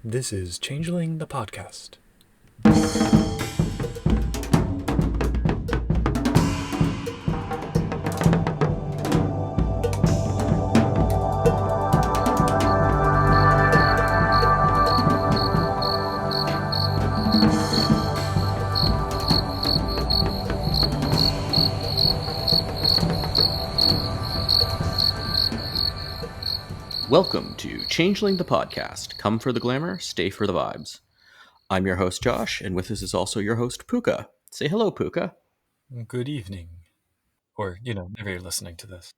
This is Changeling the podcast. Welcome to Changeling the podcast. Come for the glamour, stay for the vibes. I'm your host, Josh, and with us is also your host, Puka. Say hello, Puka. Good evening. Or, whenever you're listening to this.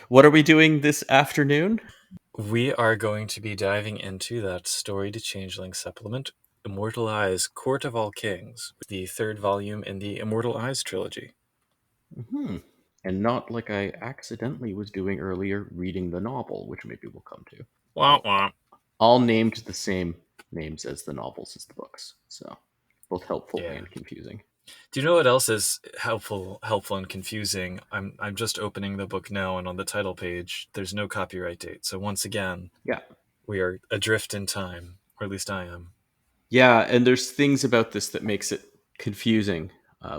What are we doing this afternoon? We are going to be diving into that Story to Changeling supplement, Immortal Eyes, Court of All Kings, the third volume in the Immortal Eyes trilogy. And not like I accidentally was doing earlier, reading the novel, which maybe we'll come to. Wah, wah. All named the same names as the novels as the books, so both helpful Yeah. and confusing. Do you know what else is helpful and confusing? I'm just opening the book now, and on the title page, there's no copyright date. So once again, Yeah. we are adrift in time, or at least I am. Yeah, and there's things about this that makes it confusing.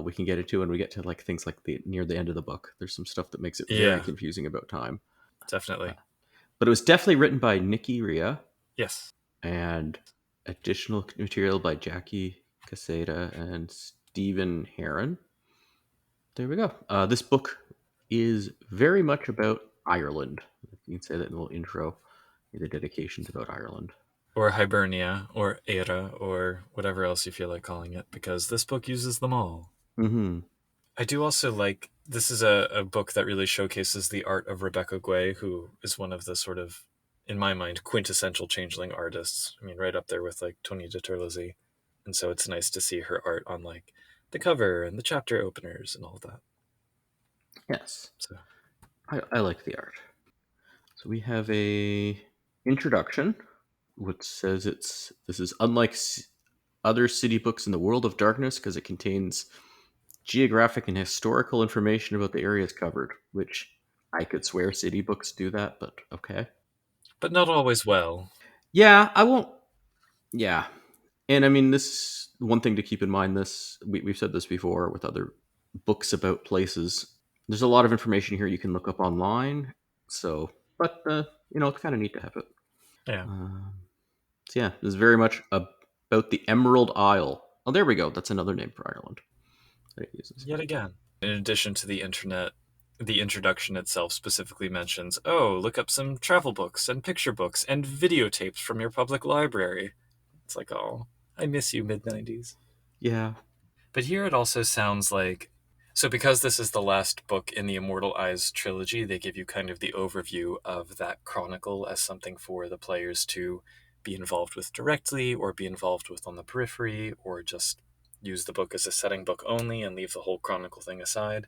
We can get into when we get to like things like near the end of the book. There's some stuff that makes it very Yeah, confusing about time. definitely. But it was definitely written by Nikki Ria Yes. and additional material by Jackie Caseta and Stephen Heron. There we go. This book is very much about Ireland. You can say that in the little intro, the dedications about Ireland. Or Hibernia, or Era, or whatever else you feel like calling it, because this book uses them all. Mm-hmm. I do also like, this is a book that really showcases the art of Rebecca Guay, who is one of the sort of, in my mind, quintessential changeling artists. I mean, right up there with like Tony de Terlizzi. And so it's nice to see her art on like the cover and the chapter openers and all that. Yes, So I like the art. So we have a introduction, which says this is unlike other city books in the world of darkness because it contains geographic and historical information about the areas covered, which I could swear city books do that, but okay. but not always well. Yeah, I won't. Yeah, and I mean, this one thing to keep in mind. We've said this before with other books about places. There's a lot of information here you can look up online. So, but it's kind of neat to have it. Yeah. Um, so yeah, this is very much about the Emerald Isle. Oh, there we go. That's another name for Ireland that it uses. Yet again, in addition to the internet, the introduction itself specifically mentions, oh, look up some travel books and picture books and videotapes from your public library. It's like, oh, I miss you, mid 90s. Yeah. But here it also sounds like, so because this is the last book in the Immortal Eyes trilogy, they give you kind of the overview of that chronicle as something for the players to be involved with directly, or be involved with on the periphery, or just use the book as a setting book only and leave the whole chronicle thing aside.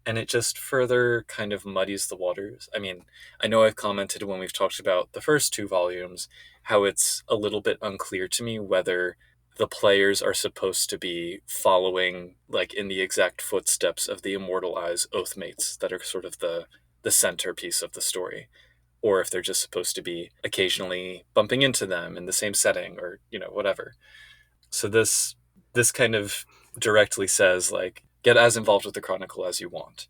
And it just further kind of muddies the waters. I mean, I know I've commented when we've talked about the first two volumes how it's a little bit unclear to me whether the players are supposed to be following like in the exact footsteps of the Immortal Eyes Oathmates that are sort of the centerpiece of the story, or if they're just supposed to be occasionally bumping into them in the same setting, or whatever. So this kind of directly says like, get as involved with the chronicle as you want,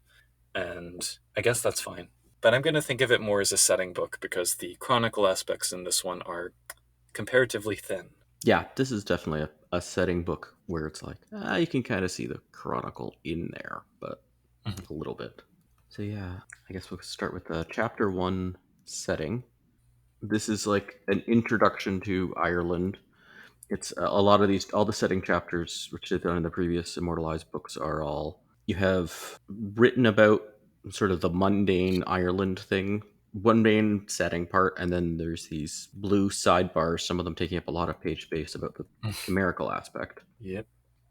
and I guess that's fine. But I'm going to think of it more as a setting book because the chronicle aspects in this one are comparatively thin. Yeah, this is definitely a setting book where it's like, you can kind of see the chronicle in there, but Mhm. a little bit. So yeah, I guess we'll start with the chapter one setting. This is like an introduction to Ireland. It's a lot of all the setting chapters, which they've done in the previous Immortalized books, are all you have written about sort of the mundane Ireland thing, one main setting part, and then there's these blue sidebars, some of them taking up a lot of page space about the chimerical aspect. Yep.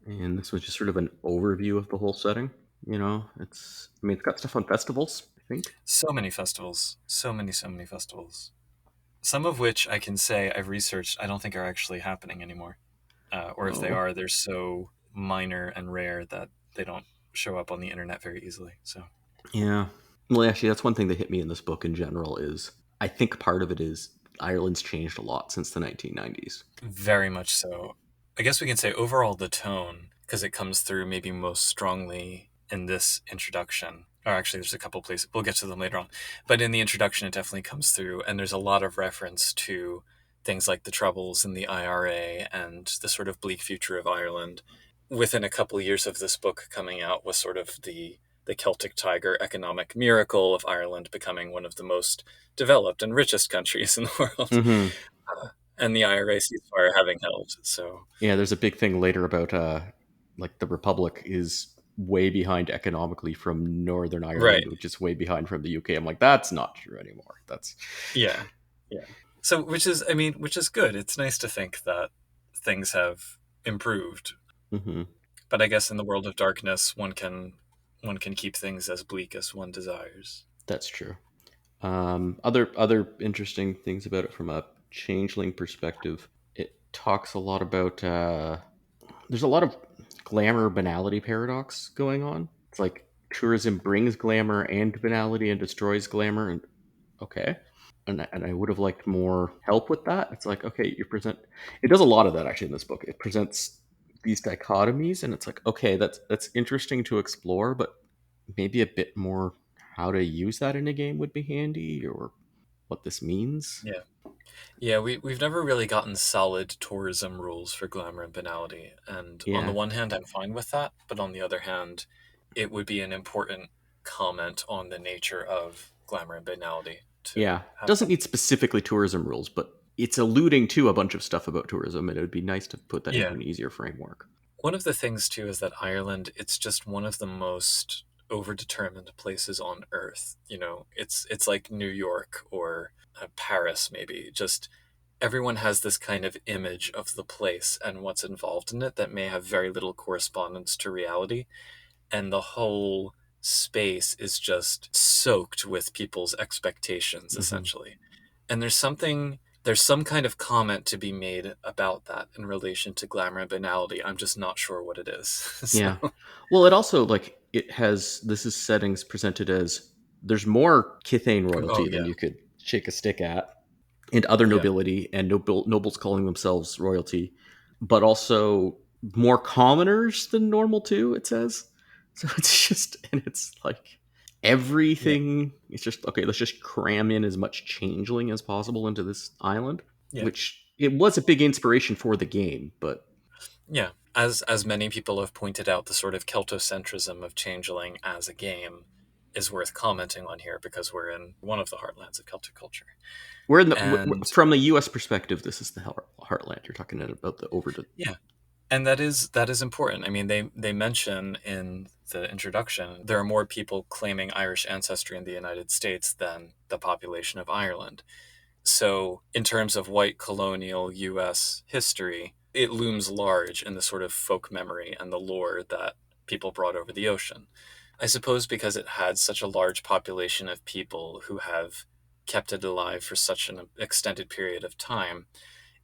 And this was just sort of an overview of the whole setting. It's got stuff on festivals, I think. So many festivals. So many festivals. Some of which I can say I've researched, I don't think are actually happening anymore. Or if they Oh, are, they're so minor and rare that they don't show up on the internet very easily. So, yeah. Well, actually, that's one thing that hit me in this book in general is I think part of it is Ireland's changed a lot since the 1990s. Very much so. I guess we can say overall the tone, because it comes through maybe most strongly in this introduction. Or actually, there's a couple places. We'll get to them later on. But in the introduction, it definitely comes through. And there's a lot of reference to things like the Troubles and the IRA and the sort of bleak future of Ireland. Within a couple of years of this book coming out was sort of the Celtic Tiger economic miracle of Ireland becoming one of the most developed and richest countries in the world. Hmm. And the IRA ceasefire having held. So, Yeah, there's a big thing later about like the Republic is way behind economically from Northern right. Ireland, which is way behind from the UK. I'm like, that's not true anymore. That's Yeah. Yeah. So, which is, I mean, which is good. It's nice to think that things have improved. hmm But I guess in the world of darkness, one can keep things as bleak as one desires. that's true. Other interesting things about it from a changeling perspective. It talks a lot about there's a lot of glamour banality paradox going on. It's like tourism brings glamour and banality and destroys glamour, and okay. And I would have liked more help with that. It's like, okay, you present it does a lot of that actually in this book. It presents these dichotomies and it's like, okay, that's interesting to explore, but maybe a bit more how to use that in a game would be handy or what this means. Yeah. Yeah, we've never really gotten solid tourism rules for glamour and banality. And on the Yeah. one hand, I'm fine with that. But on the other hand, it would be an important comment on the nature of glamour and banality to Yeah. have Doesn't that. need specifically tourism rules, but it's alluding to a bunch of stuff about tourism and it would be nice to put that into Yeah. an easier framework. One of the things too is that Ireland, it's just one of the most overdetermined places on earth. You know, it's like New York or Paris maybe. Just everyone has this kind of image of the place and what's involved in it that may have very little correspondence to reality, and the whole space is just soaked with people's expectations Hmm. essentially. And there's some kind of comment to be made about that in relation to glamour and banality. I'm just not sure what it is. So, Yeah. Well, it also like it has this is settings presented as there's more Kithane oh royalty than yeah, you could shake a stick at, and other yeah, nobility and nobles calling themselves royalty, but also more commoners than normal too. It says so. It's just and it's like yeah, everything. It's just okay. Let's just cram in as much changeling as possible into this island, yeah, which it was a big inspiration for the game, but yeah. As many people have pointed out, the sort of Celtocentrism of Changeling as a game is worth commenting on here because we're in one of the heartlands of Celtic culture. we're in And from the U.S. perspective. This is the heartland. You're talking about the over to. yeah, and that is important. I mean, they mention in the introduction there are more people claiming Irish ancestry in the United States than the population of Ireland. So, in terms of white colonial US history, it looms large in the sort of folk memory and the lore that people brought over the ocean. I suppose because it had such a large population of people who have kept it alive for such an extended period of time,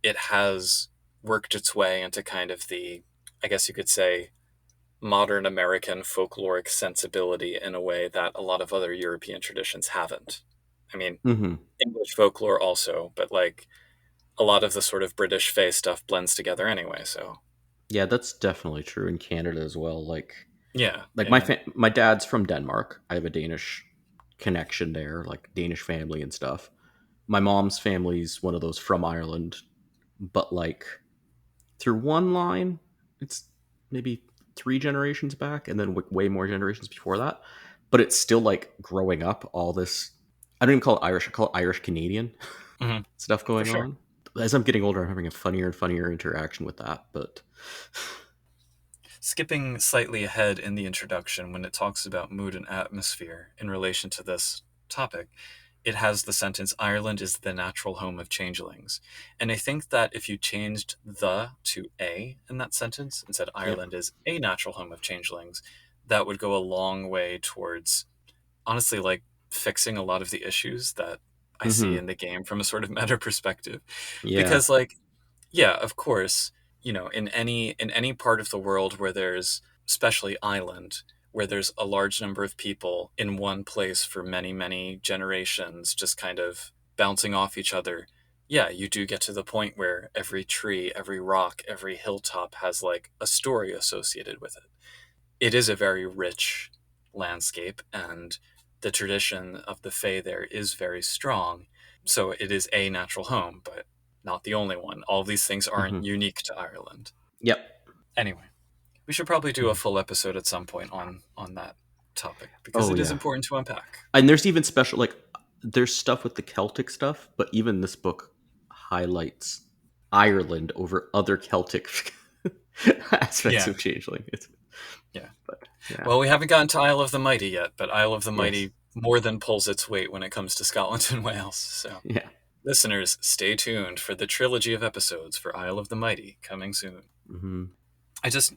it has worked its way into kind of the, I guess you could say, modern American folkloric sensibility in a way that a lot of other European traditions haven't. I mean, Hmm. English folklore also, but like a lot of the sort of British Fae stuff blends together anyway. So Yeah, that's definitely true in Canada as well. yeah, Like yeah, yeah. my dad's from Denmark. I have a Danish connection there, like Danish family and stuff. My mom's family's one of those from Ireland, but like through one line, it's maybe three generations back, and then way more generations before that. But it's still like growing up. All this, I don't even call it Irish. I call it Irish Canadian Hmm. stuff For going sure. on. As I'm getting older, I'm having a funnier and funnier interaction with that. But Skipping slightly ahead in the introduction, when it talks about mood and atmosphere in relation to this topic, it has the sentence, Ireland is the natural home of changelings. And I think that if you changed the to a in that sentence and said yep. Ireland is a natural home of changelings, that would go a long way towards honestly like fixing a lot of the issues that I see Hmm. in the game from a sort of meta perspective. Yeah. Because like yeah, of course, you know, in any part of the world where there's especially island where there's a large number of people in one place for many generations just kind of bouncing off each other, yeah, you do get to the point where every tree, every rock, every hilltop has like a story associated with it. It is a very rich landscape, and the tradition of the Fae there is very strong. So it is a natural home, but not the only one. All these things aren't Hmm. unique to Ireland. Yep. Anyway, we should probably do a Mhm. full episode at some point on that topic because Oh it is yeah, important to unpack. and there's even special like there's stuff with the Celtic stuff, but even this book highlights Ireland over other Celtic aspects Yeah, of Changeling. It's yeah. but yeah, Well, we haven't gotten to Isle of the Mighty yet, but Isle of the yes, Mighty more than pulls its weight when it comes to Scotland and Wales. So, yeah. listeners, stay tuned for the trilogy of episodes for Isle of the Mighty coming soon. Hmm.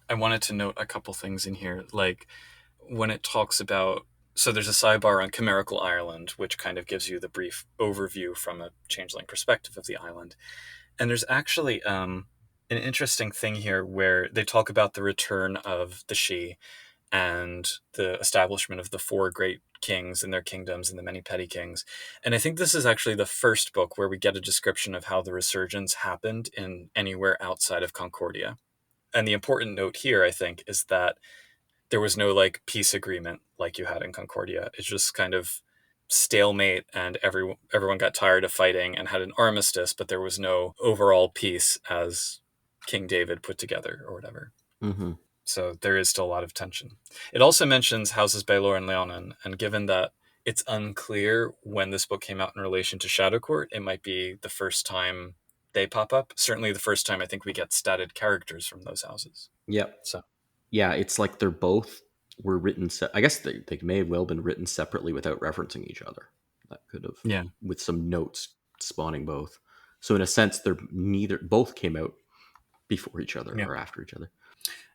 I wanted to note a couple things in here, like when it talks about, so there's a sidebar on Chimerical Ireland, which kind of gives you the brief overview from a changeling perspective of the island. And there's actually an interesting thing here where they talk about the return of the Sidhe and the establishment of the four great kings and their kingdoms and the many petty kings. And I think this is actually the first book where we get a description of how the resurgence happened in anywhere outside of Concordia. And the important note here, I think, is that there was no like peace agreement like you had in Concordia. It's just kind of stalemate, and everyone got tired of fighting and had an armistice, but there was no overall peace as King David put together or whatever. Hmm. So there is still a lot of tension. It also mentions houses Baelor and Leonin, and given that it's unclear when this book came out in relation to Shadowcourt, it might be the first time they pop up. Certainly the first time I think we get statted characters from those houses. Yep. So Yeah, it's like they're both were written. I guess they may have well been written separately without referencing each other. That could have yeah, with some notes spawning both. So in a sense, they're neither both came out before each other yeah. or after each other.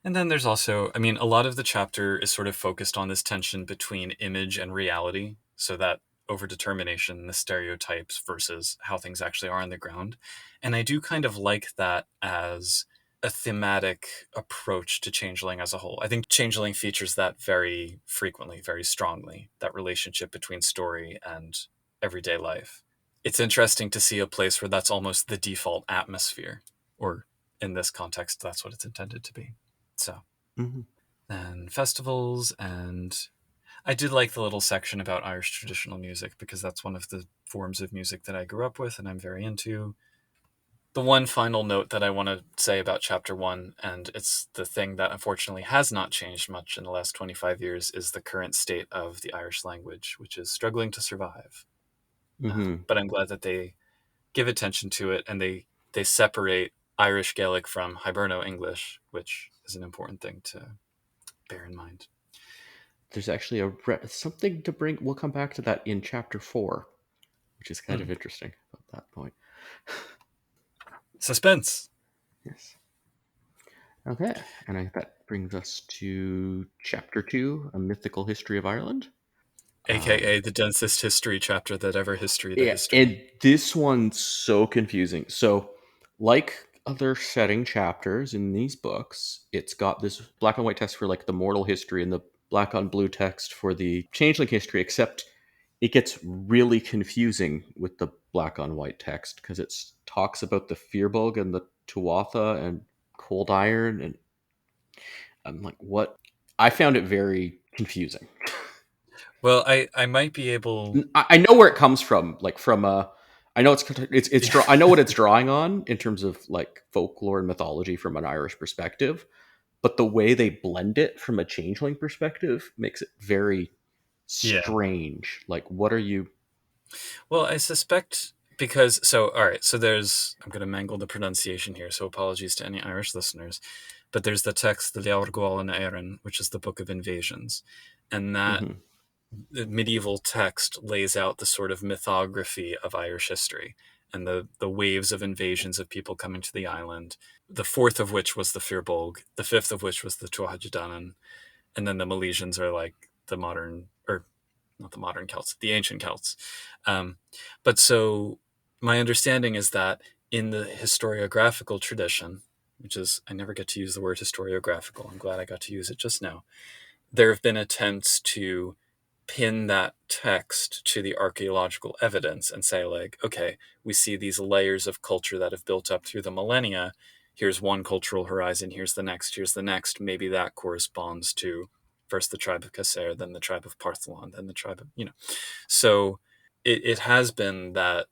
And then there's also, I mean, a lot of the chapter is sort of focused on this tension between image and reality. So that overdetermination, the stereotypes versus how things actually are on the ground. And I do kind of like that as a thematic approach to Changeling as a whole. I think Changeling features that very frequently, very strongly, that relationship between story and everyday life. It's interesting to see a place where that's almost the default atmosphere, or in this context, that's what it's intended to be. So, Hmm. and festivals, and I did like the little section about Irish traditional music because that's one of the forms of music that I grew up with and I'm very into. The one final note that I want to say about chapter one, and it's the thing that unfortunately has not changed much in the last 25 years, is the current state of the Irish language, which is struggling to survive. Hmm. But I'm glad that they give attention to it, and they separate Irish Gaelic from Hiberno English, which is an important thing to bear in mind. There's actually something to bring. We'll come back to that in chapter 4, which is kind of Mm. interesting about that point. Suspense, Yes. Okay, and that brings us to chapter 2, a mythical history of Ireland. Um, aka the densest history chapter that ever history the yeah, history. and this one's so confusing. So, like other setting chapters in these books, it's got this black and white text for like the mortal history and the black on blue text for the changeling history, except it gets really confusing with the black on white text because it talks about the Fearbog and the Tuatha and cold iron, and I'm like, what? I found it very confusing. Well, I might be able. I know where it comes from, like from I know I know what it's drawing on in terms of like folklore and mythology from an Irish perspective, but the way they blend it from a changeling perspective makes it very Yeah. strange. Like, what are you? Well, I suspect because so all right. So there's I'm going to mangle the pronunciation here. So apologies to any Irish listeners, but there's the text the Leabhar na Éireann, which is the Book of Invasions, and that Mhm. the medieval text lays out the sort of mythography of Irish history and the waves of invasions of people coming to the island. The fourth of which was the Firbolg, the fifth of which was the Tuatha Dé Danann, and then the Milesians are like the modern, or not the modern Celts, the ancient Celts. Um, but so my understanding is that in the historiographical tradition, which is, I never get to use the word historiographical. I'm glad I got to use it just now. There have been attempts to pin that text to the archaeological evidence and say, like, okay, we see these layers of culture that have built up through the millennia. Here's one cultural horizon, here's the next. Maybe that corresponds to first the tribe of Kasser, then the tribe of Partholon, then the tribe of, So it has been that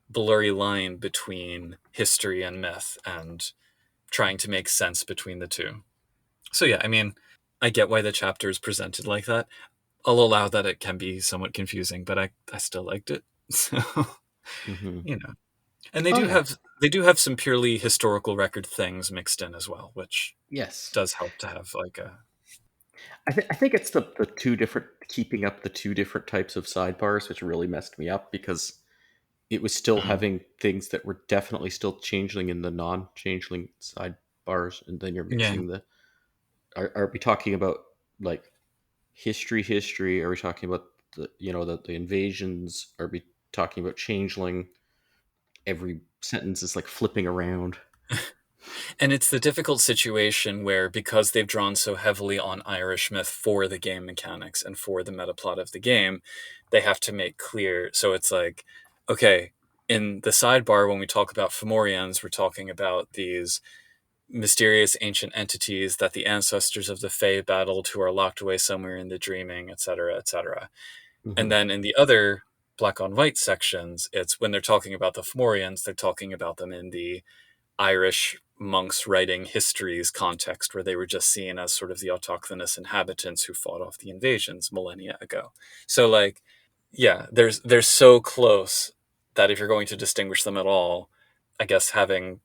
blurry line between history and myth and trying to make sense between the two. So yeah, I mean, I get why the chapter is presented like that. I'll allow that it can be somewhat confusing, but I still liked it. So, Hmm. you know. And they Oh do yeah. have some purely historical record things mixed in as well, which Yes. does help to have like a I think it's the two different keeping up the two different types of sidebars, which really messed me up because it was still Mhm. having things that were definitely still changeling in the non-changeling sidebars, and then you're Yeah. mixing the. Are we talking about like history? Are we talking about the invasions? Are we talking about changeling? Every sentence is like flipping around. And it's the difficult situation where, because they've drawn so heavily on Irish myth for the game mechanics and for the meta plot of the game, they have to make clear. So it's like, okay, in the sidebar, when we talk about Fomorians, we're talking about these mysterious ancient entities that the ancestors of the Fae battled who are locked away somewhere in the dreaming, etc., etc. And Hmm. then in the other black on white sections, it's when they're talking about the Fomorians, they're talking about them in the Irish monks writing histories context, where they were just seen as sort of the autochthonous inhabitants who fought off the invasions millennia ago. So like, yeah, they're so close that if you're going to distinguish them at all, I guess having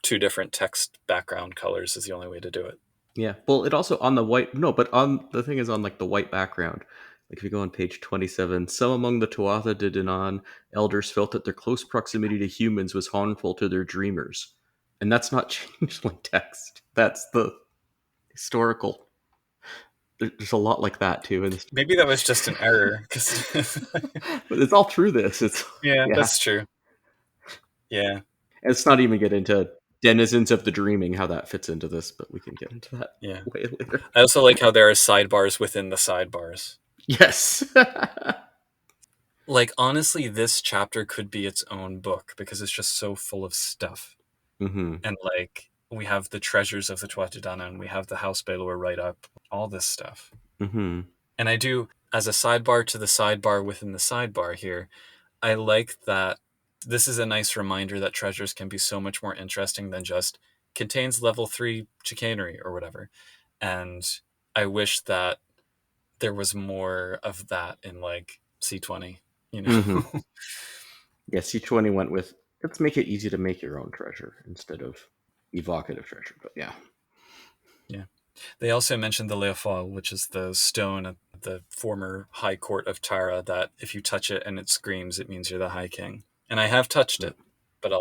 two different text background colors is the only way to do it. Yeah. Well, it also on the white. No, but on the thing is on like the white background. Like if you go on page 27, some among the Tuatha De Danann elders felt that their close proximity to humans was harmful to their dreamers. And that's not changeling text. That's the historical. There's a lot like that too in this. Maybe that was just an error. 'Cause But it's all through this. It's yeah, yeah. that's true. Yeah, And it's not even get into denizens of the dreaming how that fits into this, but we can get into that yeah. way later. I also like how there are sidebars within the sidebars. Yes. Like, honestly, this chapter could be its own book because it's just so full of stuff. Hmm. And like, we have the treasures of the Tuatha and we have the House Baelor write up, all this stuff. Hmm. And I do, as a sidebar to the sidebar within the sidebar here, I like that this is a nice reminder that treasures can be so much more interesting than just contains level 3 chicanery or whatever. And I wish that there was more of that in like C20, you know? Hmm. Yeah, C20 went with let's make it easy to make your own treasure instead of evocative treasure. But yeah. Yeah. They also mentioned the Leofil, which is the stone at the former High Court of Tara that if you touch it and it screams, it means you're the High King. And I have touched Yeah. it, but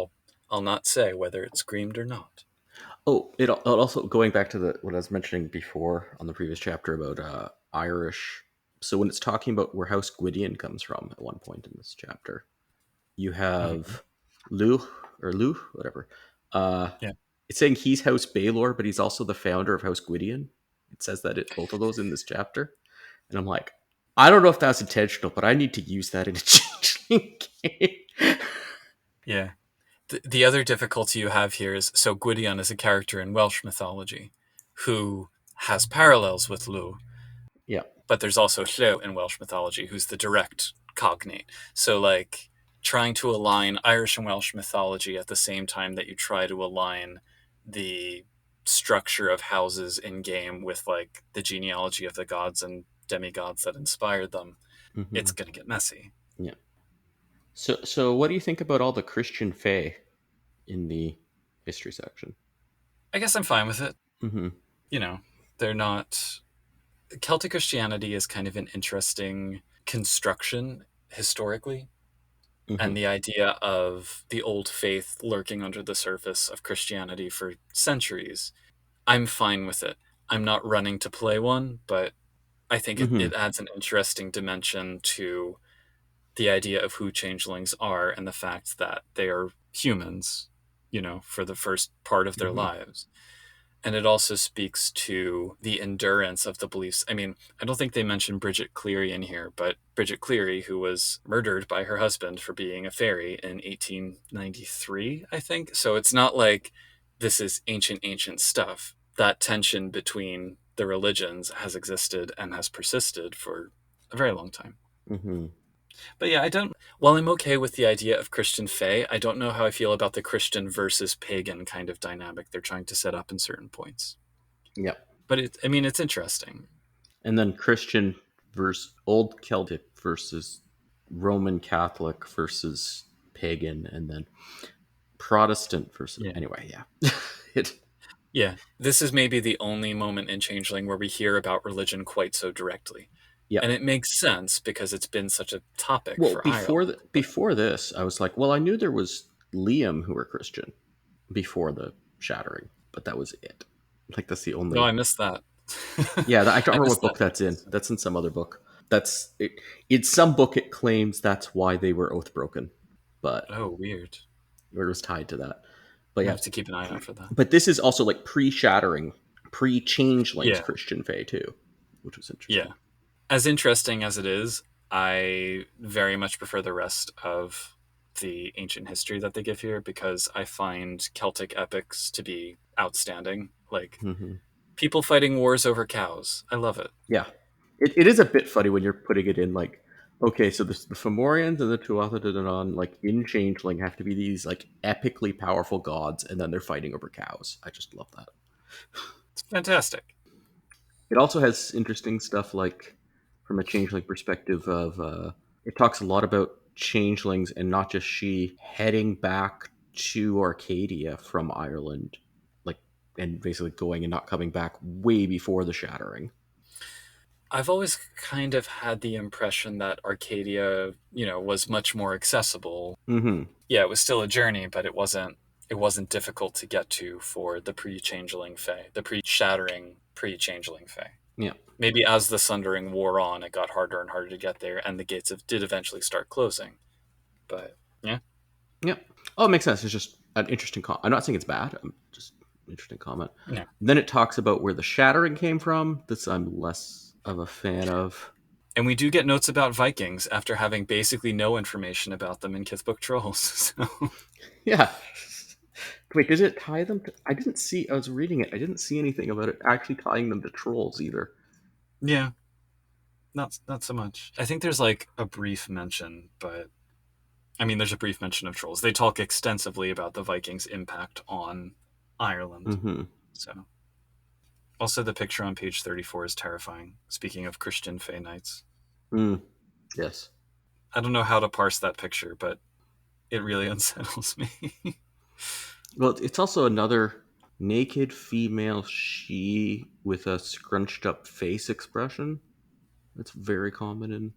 I'll not say whether it screamed or not. Oh, it also going back to the what I was mentioning before on the previous chapter about Irish. So when it's talking about where House Gwydion comes from at one point in this chapter, you Mhm. have Lugh or Lugh, whatever. Uh, Yeah. it's saying he's House Baelor, but he's also the founder of House Gwydion. It says that it both of those in this chapter, and I'm like, I don't know if that's intentional, but I need to use that in a changeling game. Yeah. The other difficulty you have here is, so Gwydion is a character in Welsh mythology who has parallels with Lugh, Yeah. but there's also Llew in Welsh mythology, who's the direct cognate. So, like, trying to align Irish and Welsh mythology at the same time that you try to align the structure of houses in game with, like, the genealogy of the gods and demigods that inspired them, Hmm. it's going to get messy. Yeah. So what do you think about all the Christian Fae in the history section? I guess I'm fine with it. Hmm. You know, they're not. Celtic Christianity is kind of an interesting construction historically, and Hmm. the idea of the old faith lurking under the surface of Christianity for centuries. I'm fine with it. I'm not running to play one, but I think it Hmm. adds an interesting dimension to the idea of who changelings are and the fact that they are humans, for the first part of their Hmm. lives. And it also speaks to the endurance of the beliefs. I mean, I don't think they mentioned Bridget Cleary in here, but Bridget Cleary, who was murdered by her husband for being a fairy in 1893, I think. So it's not like this is ancient, ancient stuff. That tension between the religions has existed and has persisted for a very long time. Hmm. But yeah, I don't. While I'm okay with the idea of Christian Fae, I don't know how I feel about the Christian versus pagan kind of dynamic they're trying to set up in certain points. Yep. But I mean, it's interesting. And then Christian versus Old Celtic versus Roman Catholic versus pagan, and then Protestant versus. Yeah. Anyway, yeah. it. Yeah. This is maybe the only moment in Changeling where we hear about religion quite so directly. And Yep. it makes sense because it's been such a topic Well, for Ireland. But before this, I was like, well, I knew there was Liam who were Christian before the Shattering, but that was it. Like that's the no, only. I missed that. Yeah, I don't I remember missed what that book that's in. piece. That's in some other book. That's it, in some book. It claims that's why they were oath broken, but Oh, weird. or it was tied to that. But I yeah, have to keep an eye out for that. but this is also like pre-Shattering, pre-Changelings Yeah. Christian Fae too, which was Yeah. interesting. As interesting as it is, I very much prefer the rest of the ancient history that they give here because I find Celtic epics to be outstanding. Like Hmm. people fighting wars over cows. I love it. Yeah, it is a bit funny when you're putting it in like, okay, so the Fomorians and the Tuatha De Danann, like in Changeling, have to be these like epically powerful gods, and then they're fighting over cows. I just love that. It's fantastic. It also has interesting stuff like, from a Changeling perspective, of it talks a lot about changelings and not just she heading back to Arcadia from Ireland, like, and basically going and not coming back way before the Shattering. I've always kind of had the impression that Arcadia, was much more accessible. Mm-hmm. Yeah, it was still a journey, but it wasn't difficult to get to for the pre-changeling Fae, the pre-shattering pre-changeling Fae. Yeah. Maybe as the Sundering wore on, it got harder and harder to get there, and the gates did eventually start closing. But yeah, Yeah. Oh, it makes sense. It's just an interesting comment. I'm not saying it's bad. I'm just interesting comment. yeah. Then it talks about where the Shattering came from. This I'm less of a fan of. And we do get notes about Vikings after having basically no information about them in Kithbook Trolls. So Yeah. Wait, did it tie them to? I didn't see. I was reading it. I didn't see anything about it actually tying them to trolls either. yeah, not so much. I think there's like a brief mention, but I mean, there's a brief mention of trolls. They talk extensively about the Vikings' impact on Ireland. Mm-hmm. So also the picture on page 34 is terrifying. Speaking of Christian Fey Knights, Mm. Yes. I don't know how to parse that picture, but it really unsettles me. Well, it's also another naked female she with a scrunched up face expression. That's very common in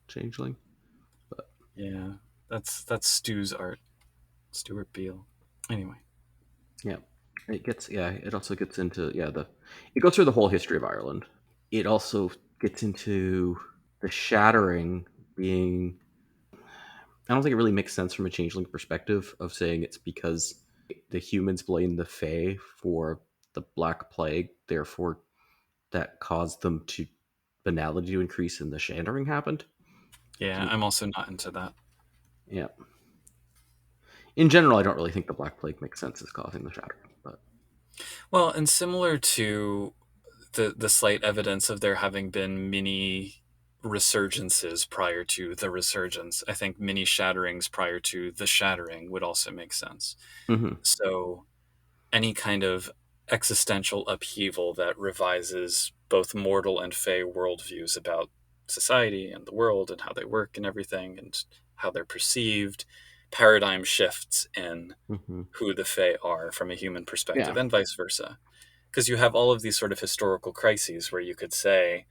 Changeling. But Yeah, that's Stu's art, Stuart Beale. Anyway, yeah, it gets yeah. It also gets into the. It goes through the whole history of Ireland. It also gets into the Shattering being. I don't think it really makes sense from a Changeling perspective of saying it's because the humans blame the Fae for the Black Plague, therefore that caused them to banality to increase and the Shattering happened. yeah, And I'm also not into that. yeah, in general, I don't really think the Black Plague makes sense as causing the Shattering, but Well, and similar to the slight evidence of there having been mini resurgences prior to the resurgence, I think mini shatterings prior to the shattering would also make sense. mm-hmm. So any kind of existential upheaval that revises both mortal and fey worldviews about society and the world and how they work and everything and how they're perceived, paradigm shifts in Mm-hmm. who the fey are from a human Yeah, perspective and vice versa. Because you have all of these sort of historical crises where you could say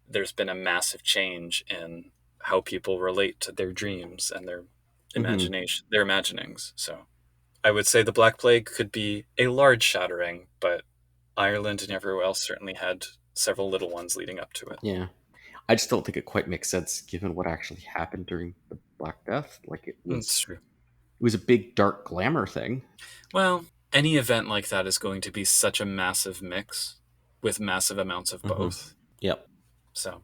there's been a massive change in how people relate to their dreams and their mm-hmm. imagination, their imaginings. So I would say the Black Plague could be a large shattering, but Ireland and everywhere else certainly had several little ones leading up to it. Yeah. I just don't think it quite makes sense given what actually happened during the Black Death. Like It's true. it was a big dark glamour thing. Well, any event like that is going to be such a massive mix with massive amounts of Hmm. both. Yep. So,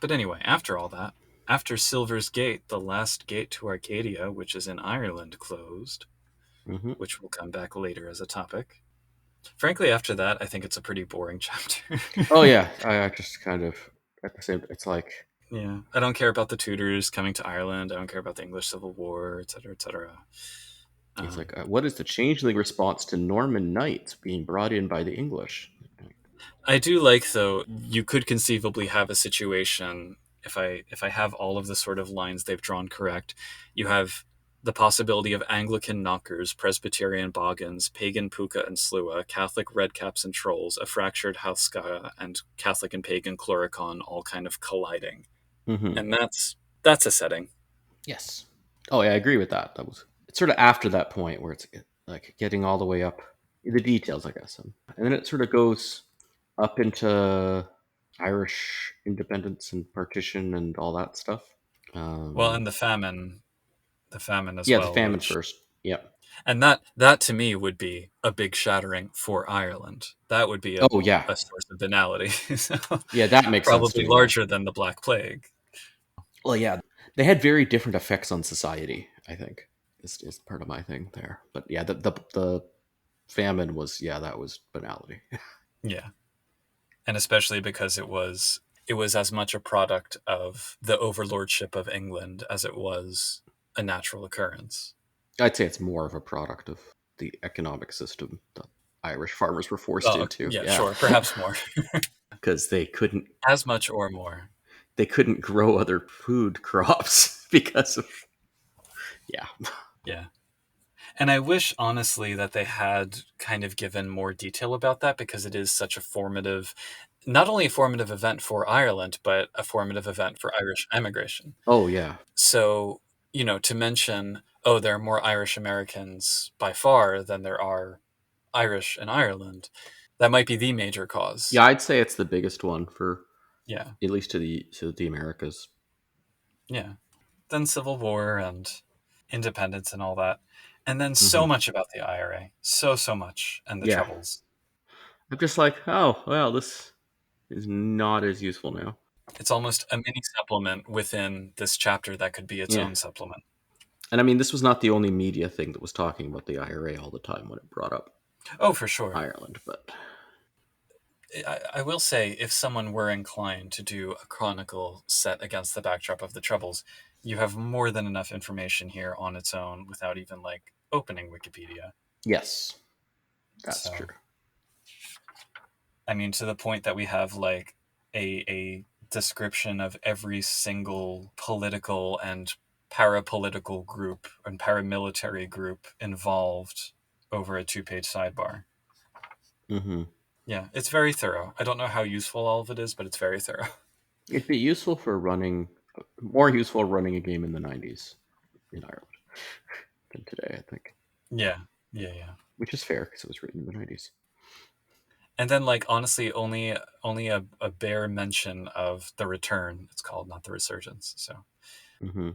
but anyway, after all that, after Silver's Gate, the last gate to Arcadia, which is in Ireland, closed, Hmm. which will come back later as a topic. Frankly, after that, I think it's a pretty boring chapter. Oh yeah, I just kind of at the same. It's like Yeah, I don't care about the Tudors coming to Ireland. I don't care about the English Civil War, etc., etc. it's Um, like what is the changeling response to Norman knights being brought in by the English? I do like though you could conceivably have a situation if I have all of the sort of lines they've drawn correct, you have the possibility of Anglican knockers, Presbyterian boggins, pagan puka and slua, Catholic redcaps and trolls, a fractured Hauska, and Catholic and pagan chloricon all kind of colliding. Hmm. And that's a setting. Yes. Oh yeah, I agree with that. That was it's sort of after that point where it's like getting all the way up the details, I guess, and then it sort of goes up into Irish independence and partition and all that stuff. Well, Um, and the famine as yeah, the well, famine which first. Yep. and that to me would be a big shattering for Ireland. That would be Oh yeah, a source of banality. So, yeah, that makes sense to probably me. Yeah. larger than the Black Plague. Well, yeah, they had very different effects on society. I think is part of my thing there. But yeah, the famine was that was banality. Yeah. And especially because it was as much a product of the overlordship of England as it was a natural occurrence. I'd say it's more of a product of the economic system that Irish farmers were forced Oh, into. yeah, Yeah, sure, perhaps more. because As much or more. they couldn't grow other food crops because of yeah. Yeah. And I wish, honestly, that they had kind of given more detail about that because it is such a formative, not only a formative event for Ireland, but a formative event for Irish emigration. Oh yeah, So, to mention, oh, there are more Irish Americans by far than there are Irish in Ireland, that might be the major cause. yeah. I'd say it's the biggest one for Yeah. at least to the Americas. Yeah. Then Civil War and independence and all that. And then Hmm. so much about the IRA. So, so much. And the Yeah, Troubles. I'm just like, oh well, this is not as useful now. It's almost a mini supplement within this chapter that could be its Yeah, own supplement. and I mean, this was not the only media thing that was talking about the IRA all the time when it brought up Oh, for sure. Ireland, but I will say, if someone were inclined to do a chronicle set against the backdrop of the Troubles, you have more than enough information here on its own without even like opening Wikipedia. yes, that's true. So, I mean, to the point that we have like a description of every single political and parapolitical group and paramilitary group involved over a two-page sidebar. Hmm. Yeah, it's very thorough. I don't know how useful all of it is, but it's very thorough. It'd be useful for running, more useful running a game in the '90s in Ireland than today, I think. Yeah, yeah, yeah. Which is fair because it was written in the '90s. And then, like, honestly, only a bare mention of the return. It's called, not the resurgence. Hmm.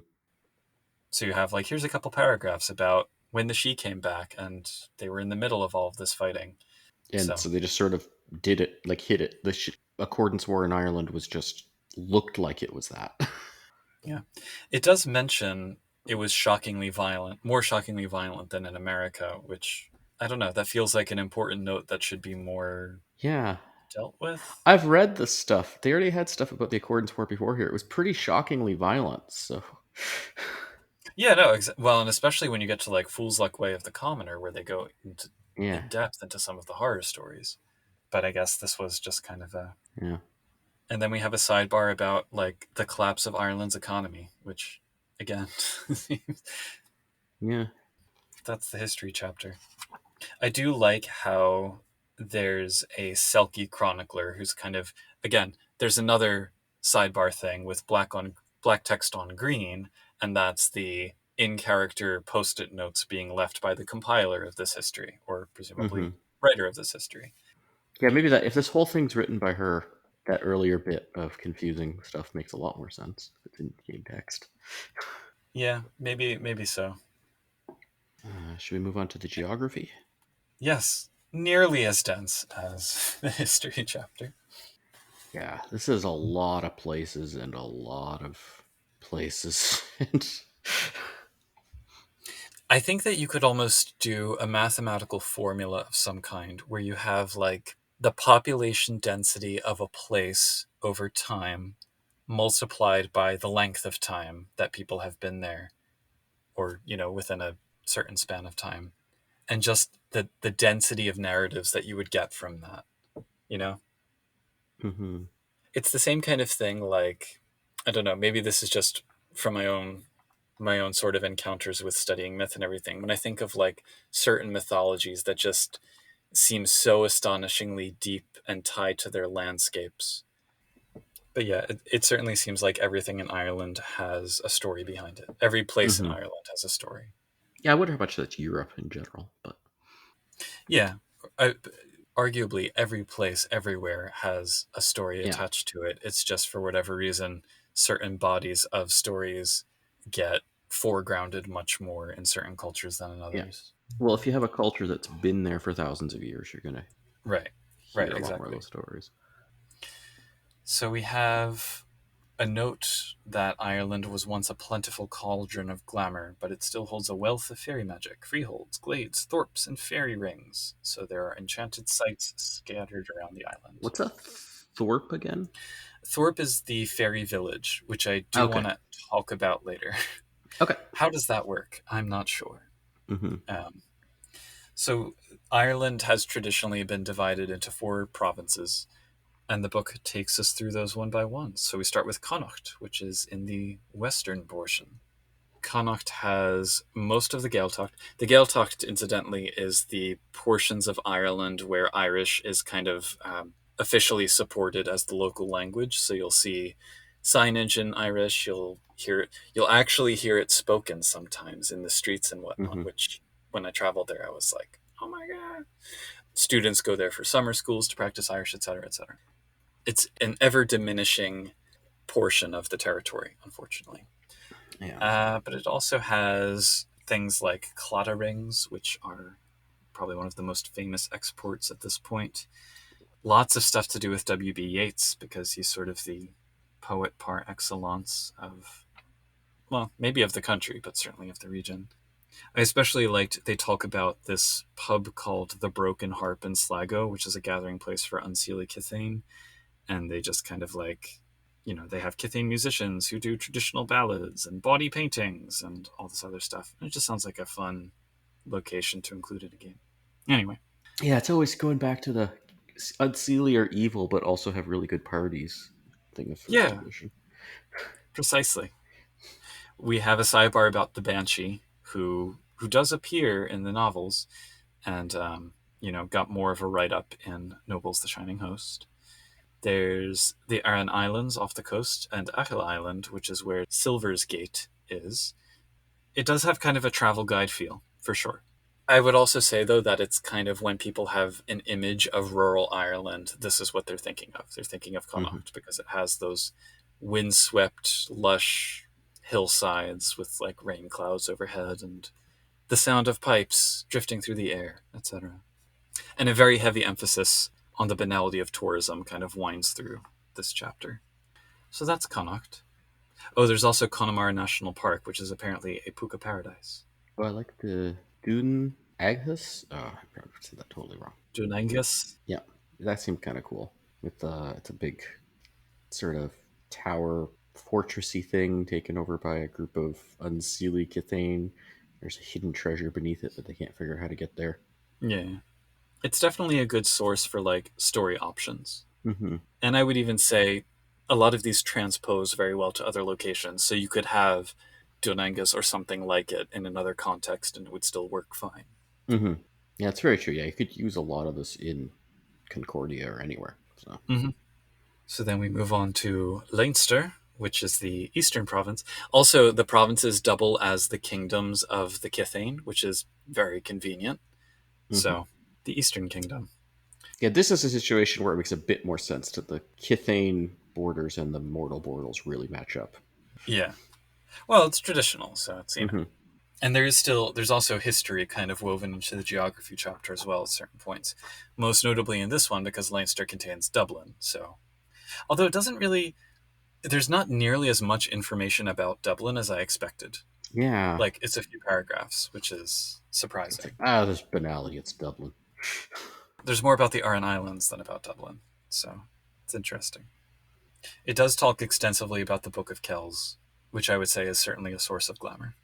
So you have like, here's a couple paragraphs about when the She came back, and they were in the middle of all of this fighting. And So so they just sort of did it, like hit it. The Accordance War in Ireland was just looked like it was that. yeah, it does mention it was shockingly violent, more shockingly violent than in America, which I don't know. That feels like an important note that should be more Yeah. dealt with. I've read the stuff. They already had stuff about the Accordance War before here. It was pretty shockingly violent. So, Yeah, no, well, and especially when you get to like Fool's Luck Way of the Commoner, where they go into yeah. in depth into some of the horror stories. But I guess this was just kind of a. Yeah. And then we have a sidebar about like the collapse of Ireland's economy, which, again, Yeah. that's the history chapter. I do like how there's a Selkie chronicler who's kind of, again, there's another sidebar thing with black text on green, and that's the in character post-it notes being left by the compiler of this history, or Hmm. presumably writer of this history. Yeah, maybe that if this whole thing's written by her, that earlier bit of confusing stuff makes a lot more sense. If it's in game text. Yeah, maybe so. Should we move on to the geography? Yes, nearly as dense as the history chapter. Yeah, this is a lot of places and a lot of places. And I think that you could almost do a mathematical formula of some kind where you have like the population density of a place over time multiplied by the length of time that people have been there, or, within a certain span of time, and just the density of narratives that you would get from that, you know? hmm It's the same kind of thing, like, I don't know, maybe this is just from my own sort of encounters with studying myth and everything. When I think of like certain mythologies that just seem so astonishingly deep and tied to their landscapes. But yeah, it certainly seems like everything in Ireland has a story behind it. Every place in hmm Ireland has a story. yeah, I wonder how much that's Europe in general, but Yeah. I, Arguably, every place, everywhere has a story yeah, attached to it. It's just for whatever reason, certain bodies of stories get foregrounded much more in certain cultures than in yeah. others. Well, if you have a culture that's been there for thousands of years, you're gonna Right. Right. hear a lot more of Exactly. those stories. So we have a note that Ireland was once a plentiful cauldron of glamour, but it still holds a wealth of fairy magic, freeholds, glades, thorps, and fairy rings. So there are enchanted sites scattered around the island. What's a Thorpe again? Thorpe is the fairy village, which I do Okay, want to talk about later. okay. How does that work? I'm not sure. hmm Um, so Ireland has traditionally been divided into four provinces, and the book takes us through those one by one. So we start with Connacht, which is in the western portion. Connacht has most of the Gaeltacht. The Gaeltacht, incidentally, is the portions of Ireland where Irish is kind of officially supported as the local language. So you'll see signage in Irish. You'll actually hear it spoken sometimes in the streets and whatnot. hmm Which, when I traveled there, I was like, "Oh my god!" Students go there for summer schools to practice Irish, etc., etc. It's an ever diminishing portion of the territory, unfortunately. Yeah. But it also has things like claddagh rings, which are probably one of the most famous exports at this point. Lots of stuff to do with W.B. Yeats because he's sort of the poet par excellence of, well, maybe of the country, but certainly of the region. I especially liked they talk about this pub called the Broken Harp in Sligo, which is a gathering place for unseelie Cithane, and they just kind of like, they have Cithane musicians who do traditional ballads and body paintings and all this other stuff. And it just sounds like a fun location to include in a game. Anyway, Yeah, it's always going back to the unseelie are evil, but also have really good parties thing of first yeah, edition. precisely. We have a sidebar about the Banshee, who does appear in the novels, and got more of a write up in Noble's The Shining Host. There's the Aran Islands off the coast, and Achill Island, which is where Silver's Gate is. It does have kind of a travel guide feel, for sure. I would also say, though, that it's kind of when people have an image of rural Ireland, this is what they're thinking of. They're thinking of hmm Connacht because it has those windswept, lush hillsides with like rain clouds overhead and the sound of pipes drifting through the air, etc. And a very heavy emphasis on the banality of tourism kind of winds through this chapter. So that's Connacht. Oh, there's also Connemara National Park, which is apparently a puka paradise. Oh, I like the Dune Aghas. Oh, I probably said that totally wrong. Dunangus. Yeah, that seemed kind of cool. With it's a big sort of tower fortressy thing taken over by a group of unseelie Cithane. There's a hidden treasure beneath it, but they can't figure out how to get there. Yeah. It's definitely a good source for like story options. hmm And I would even say a lot of these transpose very well to other locations. So you could have Dunangus or something like it in another context and it would still work fine. hmm Yeah, it's very true. Yeah, you could use a lot of this in Concordia or anywhere. So. Mm-hmm. So then we move on to Leinster, which is the eastern province. Also, the provinces double as the kingdoms of the Cithane, which is very convenient. hmm So, the Eastern Kingdom. Yeah, this is a situation where it makes a bit more sense that the Cithane borders and the mortal borders really match up. Yeah. Well, it's traditional, so it's. hmm And there's also history kind of woven into the geography chapter as well at certain points. Most notably in this one because Leinster contains Dublin. So although it doesn't really, there's not nearly as much information about Dublin as I expected. Yeah. Like it's a few paragraphs, which is It's like, surprising. there's banality. It's Dublin. There's more about the Aran Islands than about Dublin. So it's interesting. It does talk extensively about the Book of Kells, which I would say is certainly a source of glamour.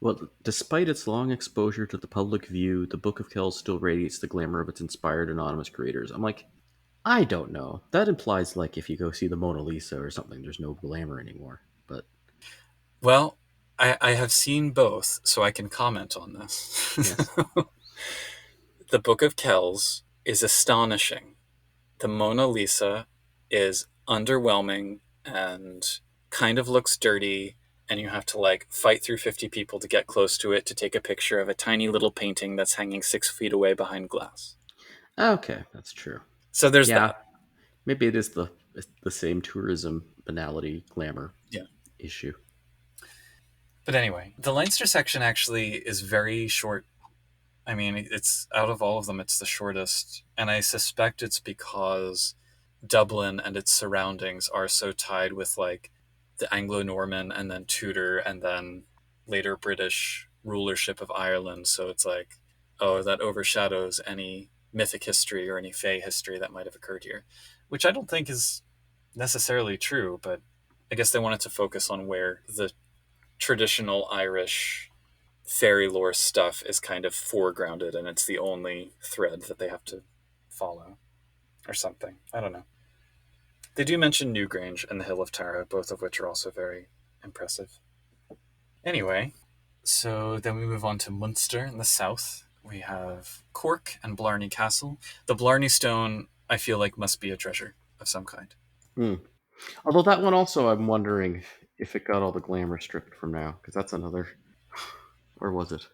Well, despite its long exposure to the public view, the Book of Kells still radiates the glamour of its inspired anonymous creators. I'm like, I don't know. That implies like if you go see the Mona Lisa or something, there's no glamour anymore. But Well, I have seen both, so I can comment on this. yes. The Book of Kells is astonishing. The Mona Lisa is underwhelming and kind of looks dirty, and you have to like fight through 50 people to get close to it to take a picture of a tiny little painting that's hanging 6 feet away behind glass. Okay, that's true. So there's Yeah, that. maybe it is the same tourism banality glamour Yeah. issue. But anyway, the Leinster section actually is very short. I mean, it's out of all of them, it's the shortest. And I suspect it's because Dublin and its surroundings are so tied with like the Anglo-Norman and then Tudor and then later British rulership of Ireland. So it's like, oh, that overshadows any mythic history or any Fey history that might have occurred here, which I don't think is necessarily true, but I guess they wanted to focus on where the traditional Irish fairy lore stuff is kind of foregrounded and it's the only thread that they have to follow or something. I don't know. They do mention Newgrange and the Hill of Tara, both of which are also very impressive. Anyway, so then we move on to Munster in the south. We have Cork and Blarney Castle. The Blarney Stone, I feel like, must be a treasure of some kind. Hmm. Although that one also, I'm wondering if it got all the glamour stripped from now, because that's another. Or was it?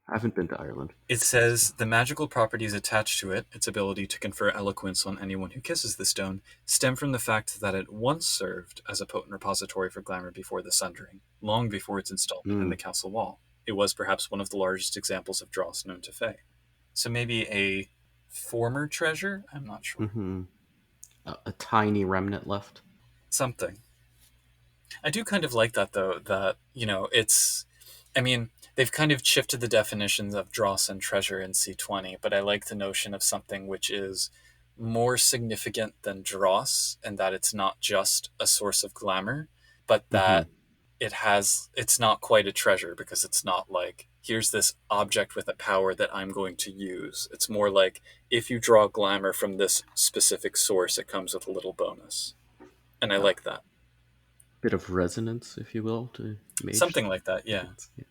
I haven't been to Ireland, It so. says the magical properties attached to it, its ability to confer eloquence on anyone who kisses the stone, stem from the fact that it once served as a potent repository for glamour before the Sundering, long before its installment in Hmm. the castle wall. It was perhaps one of the largest examples of dross known to Fae. So maybe a former treasure? I'm not sure. Mm-hmm. A tiny remnant left. Something. I do kind of like that though, that, it's I mean, they've kind of shifted the definitions of dross and treasure in C20, but I like the notion of something which is more significant than dross and that it's not just a source of glamour, but Mm-hmm. that it's not quite a treasure because it's not like here's this object with a power that I'm going to use. It's more like if you draw glamour from this specific source, it comes with a little bonus. And I A like that. bit of resonance, if you will, to mage Something like that, yeah. things. Yeah.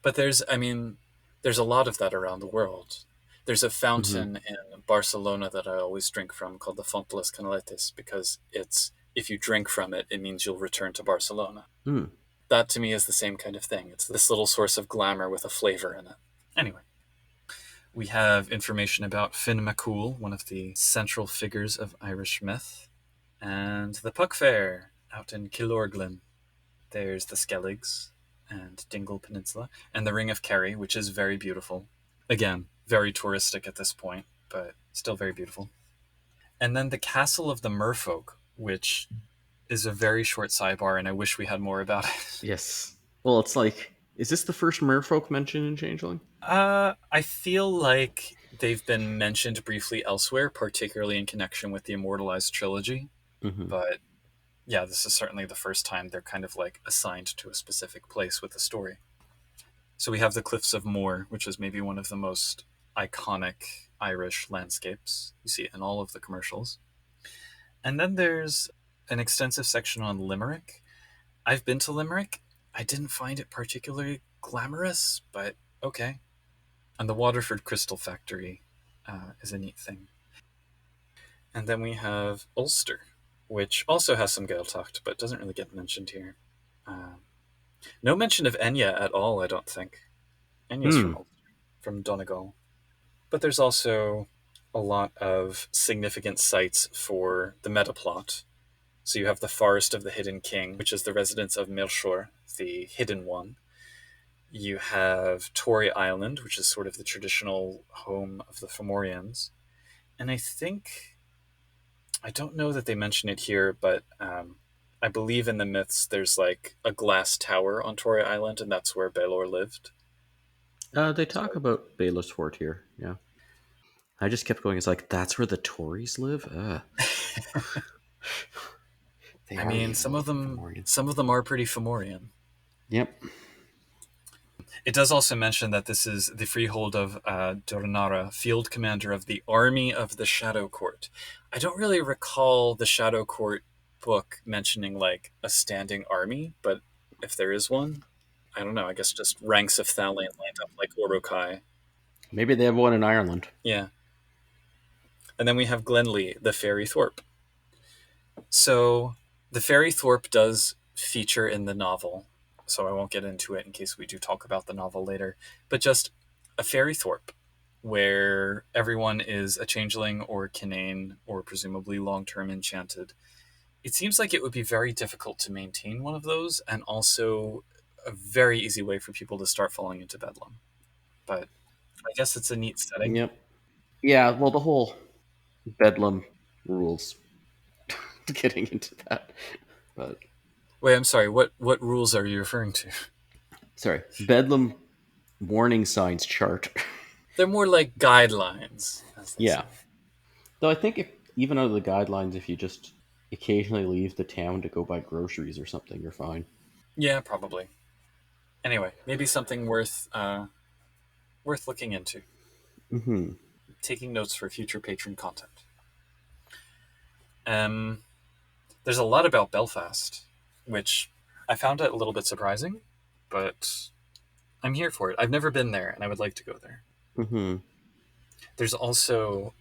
But there's a lot of that around the world. There's a Mm-hmm. fountain in Barcelona that I always drink from called the Font de les Canaletes because it's if you drink from it, it means you'll return to Barcelona. Mm. That to me is the same kind of thing. It's this little source of glamour with a flavor in it. Anyway, we have information about Fionn MacCool, one of the central figures of Irish myth, and the Puck Fair out in Killorglin. There's the Skelligs and Dingle Peninsula, and the Ring of Kerry, which is very beautiful. Again, very touristic at this point, but still very beautiful. And then the Castle of the Merfolk, which is a very short sidebar, and I wish we had more about it. Yes. Well, it's like, is this the first merfolk mentioned in Changeling? I feel like they've been mentioned briefly elsewhere, particularly in connection with the Immortal Eyes trilogy, Mm-hmm. but yeah, this is certainly the first time they're kind of like assigned to a specific place with the story. So we have the Cliffs of Moher, which is maybe one of the most iconic Irish landscapes. You see it in all of the commercials. And then there's an extensive section on Limerick. I've been to Limerick. I didn't find it particularly glamorous, but okay. And the Waterford Crystal Factory is a neat thing. And then we have Ulster, which also has some Gaeltacht, but doesn't really get mentioned here. Uh, no mention of Enya at all, I don't think. Enya's Hmm. from Ulster, from Donegal. But there's also a lot of significant sites for the meta plot. So you have the Forest of the Hidden King, which is the residence of Melchor, the Hidden One. You have Tory Island, which is sort of the traditional home of the Fomorians. And I don't know that they mention it here, but I believe in the myths there's like a glass tower on Tory Island, and that's where Baelor lived. They So, talk about Baylor's Fort here. Yeah, I just kept going. It's like that's where the Tories live. They I are mean, evil, the Fomorians. some of them are pretty Fomorian. Yep. It does also mention that this is the freehold of Dornara, field commander of the army of the Shadow Court. I don't really recall the Shadow Court book mentioning like a standing army, but if there is one, I don't know. I guess just ranks of Thalion lined up like Orokai. Maybe they have one in Ireland. Yeah. And then we have Glenlee, the Fairy Thorpe. So the Fairy Thorpe does feature in the novel, so I won't get into it in case we do talk about the novel later. But just a Fairy Thorpe where everyone is a changeling or kinane or presumably long term enchanted. It seems like it would be very difficult to maintain one of those, and also a very easy way for people to start falling into bedlam. But I guess it's a neat setting. Yep. Yeah. Well, the whole Bedlam rules. Getting into that, but Wait, I'm sorry. What rules are you referring to? sorry. Bedlam warning signs chart. They're more like guidelines, as they say. Yeah. Though I think if even under the guidelines, if you just occasionally leave the town to go buy groceries or something, you're fine. Yeah, probably. Anyway, maybe something worth looking into. Hmm. Taking notes for future patron content. Um, there's a lot about Belfast, which I found it a little bit surprising, but I'm here for it. I've never been there, and I would like to go there. Hmm. There's also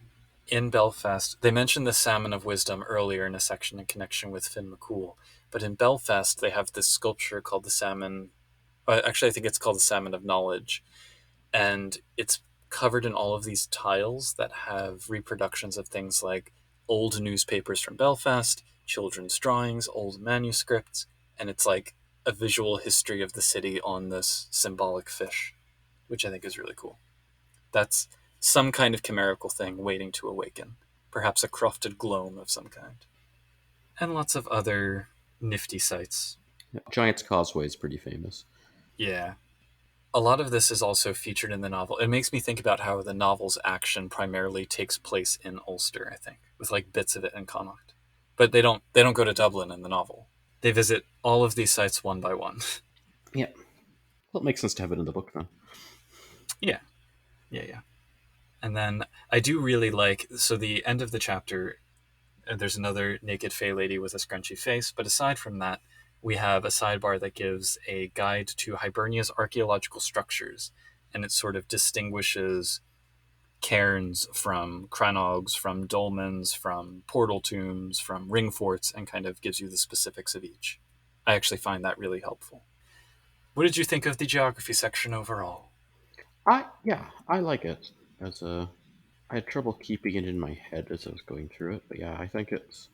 in Belfast. They mentioned the Salmon of Wisdom earlier in a section in connection with Fionn MacCool, but in Belfast they have this sculpture called the Salmon. Actually, I think it's called the Salmon of Knowledge, and it's covered in all of these tiles that have reproductions of things like old newspapers from Belfast, children's drawings, old manuscripts, and it's like a visual history of the city on this symbolic fish, which I think is really cool. That's some kind of chimerical thing waiting to awaken, perhaps a crofted gloam of some kind, and lots of other nifty sights. Giant's Causeway is pretty famous. Yeah, a lot of this is also featured in the novel. It makes me think about how the novel's action primarily takes place in Ulster, I think, with like bits of it in Connacht. But they don't go to Dublin in the novel. They visit all of these sites one by one. Yeah. Well, it makes sense to have it in the book then. Yeah, yeah, yeah. And then I do really like so the end of the chapter. There's another naked fey lady with a scrunchy face, but aside from that, we have a sidebar that gives a guide to Hibernia's archaeological structures, and it sort of distinguishes cairns from cranogs, from dolmens, from portal tombs, from ring forts, and kind of gives you the specifics of each. I actually find that really helpful. What did you think of the geography section overall? I like it as a. I had trouble keeping it in my head as I was going through it, but yeah, I think it's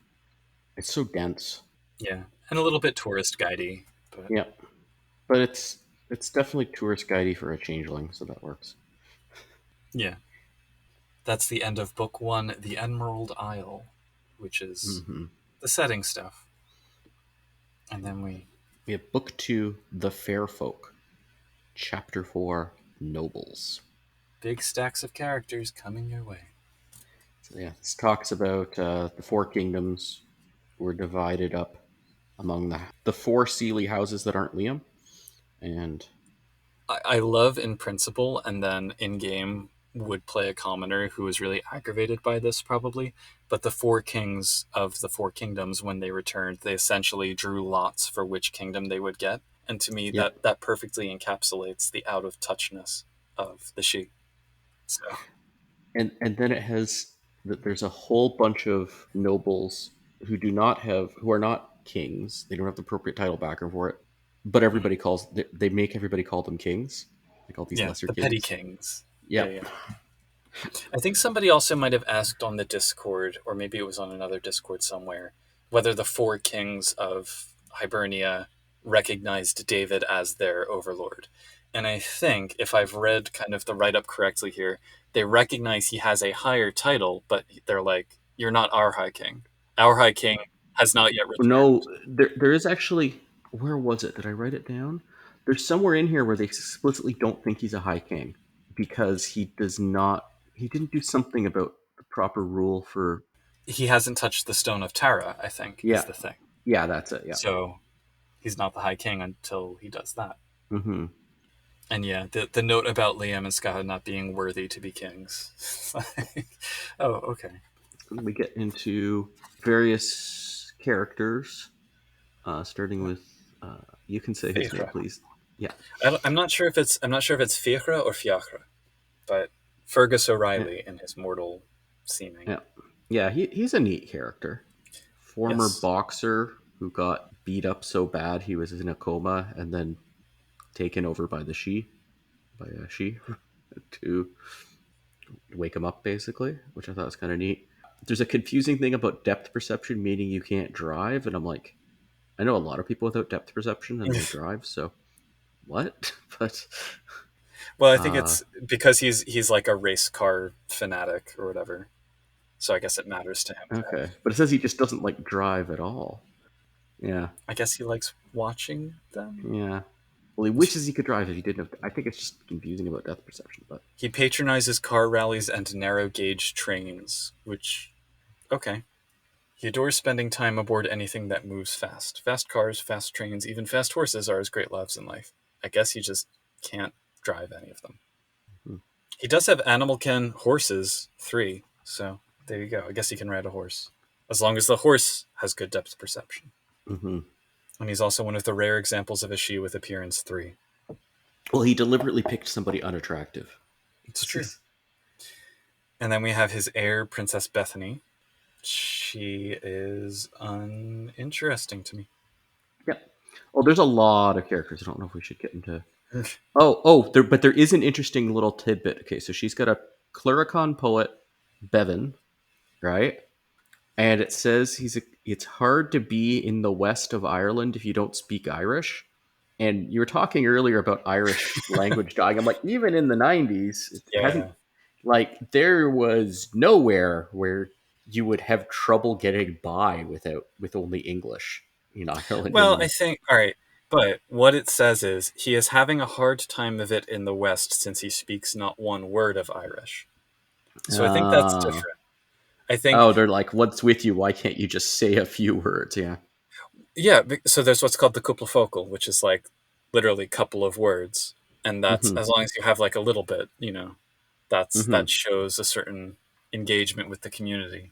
so dense. Yeah, and a little bit tourist guidey, but Yeah, but it's definitely tourist guidey for a changeling, so that works. yeah, that's the end of book one, The Emerald Isle, which is Hmm. the setting stuff. And then we We have book two, The Fair Folk, chapter four, Nobles. big stacks of characters coming your way. So yeah, this talks about the four kingdoms were divided up among the four Sealy houses that aren't Liam, and I love in principle, and then in game would play a commoner who was really aggravated by this, probably. But the four kings of the four kingdoms, when they returned, they essentially drew lots for which kingdom they would get. And to me, yep, that perfectly encapsulates the out of touchness of the she. So, and then it has that there's a whole bunch of nobles who are not kings. They don't have the appropriate title backer for it, but mhm. they make everybody call them kings, like all these Yeah, lesser the petty kings. kings. Yeah, Yep. yeah. I think somebody also might have asked on the Discord, or maybe it was on another Discord somewhere, whether the four kings of Hibernia recognized David as their overlord. And I think, if I've read kind of the write up correctly here, they recognize he has a higher title, but they're like, "You're not our High King. Our High King has not yet returned." No, there is actually. Where was it? Did I write it down? There's somewhere in here where they explicitly don't think he's a high king because he does not. He didn't do something about the proper rule for. He hasn't touched the Stone of Tara, I think, is Yeah, the thing. yeah, that's it. Yeah. So he's not the High King until he does that. Hmm. And yeah, the note about Liam and Scott not being worthy to be kings. Oh, okay. We get into various characters, starting with. You can say his name, Fiachra. please. Yeah, I'm not sure if it's Fiachra or Fiachra, but Fergus yeah, O'Reilly in his mortal seeming. yeah. Yeah, he's a neat character. Former Yes. boxer who got beat up so bad he was in a coma and then taken over by the by a she to wake him up, basically, which I thought was kind of neat. There's a confusing thing about depth perception, meaning you can't drive, and I'm like, I know a lot of people without depth perception and they drive, so what? But Well, I think uh, it's because he's like a race car fanatic or whatever. So I guess it matters to him to have. okay, but it says he just doesn't like drive at all. Yeah, I guess he likes watching them. yeah. Well, he wishes he could drive if he didn't have. I think it's just confusing about depth perception, but He patronizes car rallies and narrow gauge trains, which okay. He adores spending time aboard anything that moves fast. Fast cars, fast trains, even fast horses are his great loves in life. I guess he just can't drive any of them. He does have animal ken horses, 3, so there you go. I guess he can ride a horse. As long as the horse has good depth perception. mm-hmm. And he's also one of the rare examples of a she with appearance 3. Well, he deliberately picked somebody unattractive. It's true. And then we have his heir, Princess Bethany. She is uninteresting to me. Yeah. Well, there's a lot of characters. I don't know if we should get into. But there is an interesting little tidbit. Okay, so she's got a Clericon poet, Bevan, right? And it says it's hard to be in the west of Ireland if you don't speak Irish. And you were talking earlier about Irish language dying. I'm like, even in the 90s, it hasn't, Yeah. like, there was nowhere where you would have trouble getting by with only English in Ireland Well, I anymore. think, all right, but what it says is he is having a hard time of it in the West since he speaks not one word of Irish. So I think that's Uh, different. I think, oh, they're like, what's with you? Why can't you just say a few words? Yeah. yeah, so there's what's called the couple which is like literally couple of words. And that's Mm-hmm. as long as you have like a little bit, Mm-hmm. that shows a certain engagement with the community.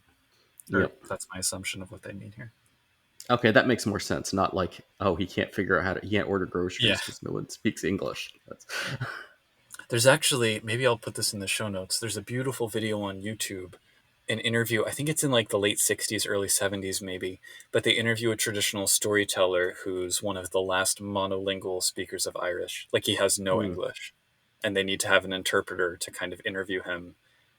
Or Yep. that's my assumption of what they mean here. Okay, that makes more sense. Not like, oh, he can't order Yeah. groceries because no one speaks English. That's There's actually, maybe I'll put this in the show notes. There's a beautiful video on YouTube, an interview. I think it's in like the late 60s, early 70s, maybe. But they interview a traditional storyteller who's one of the last monolingual speakers of Irish. Like he has no hmm. English. And they need to have an interpreter to kind of interview him.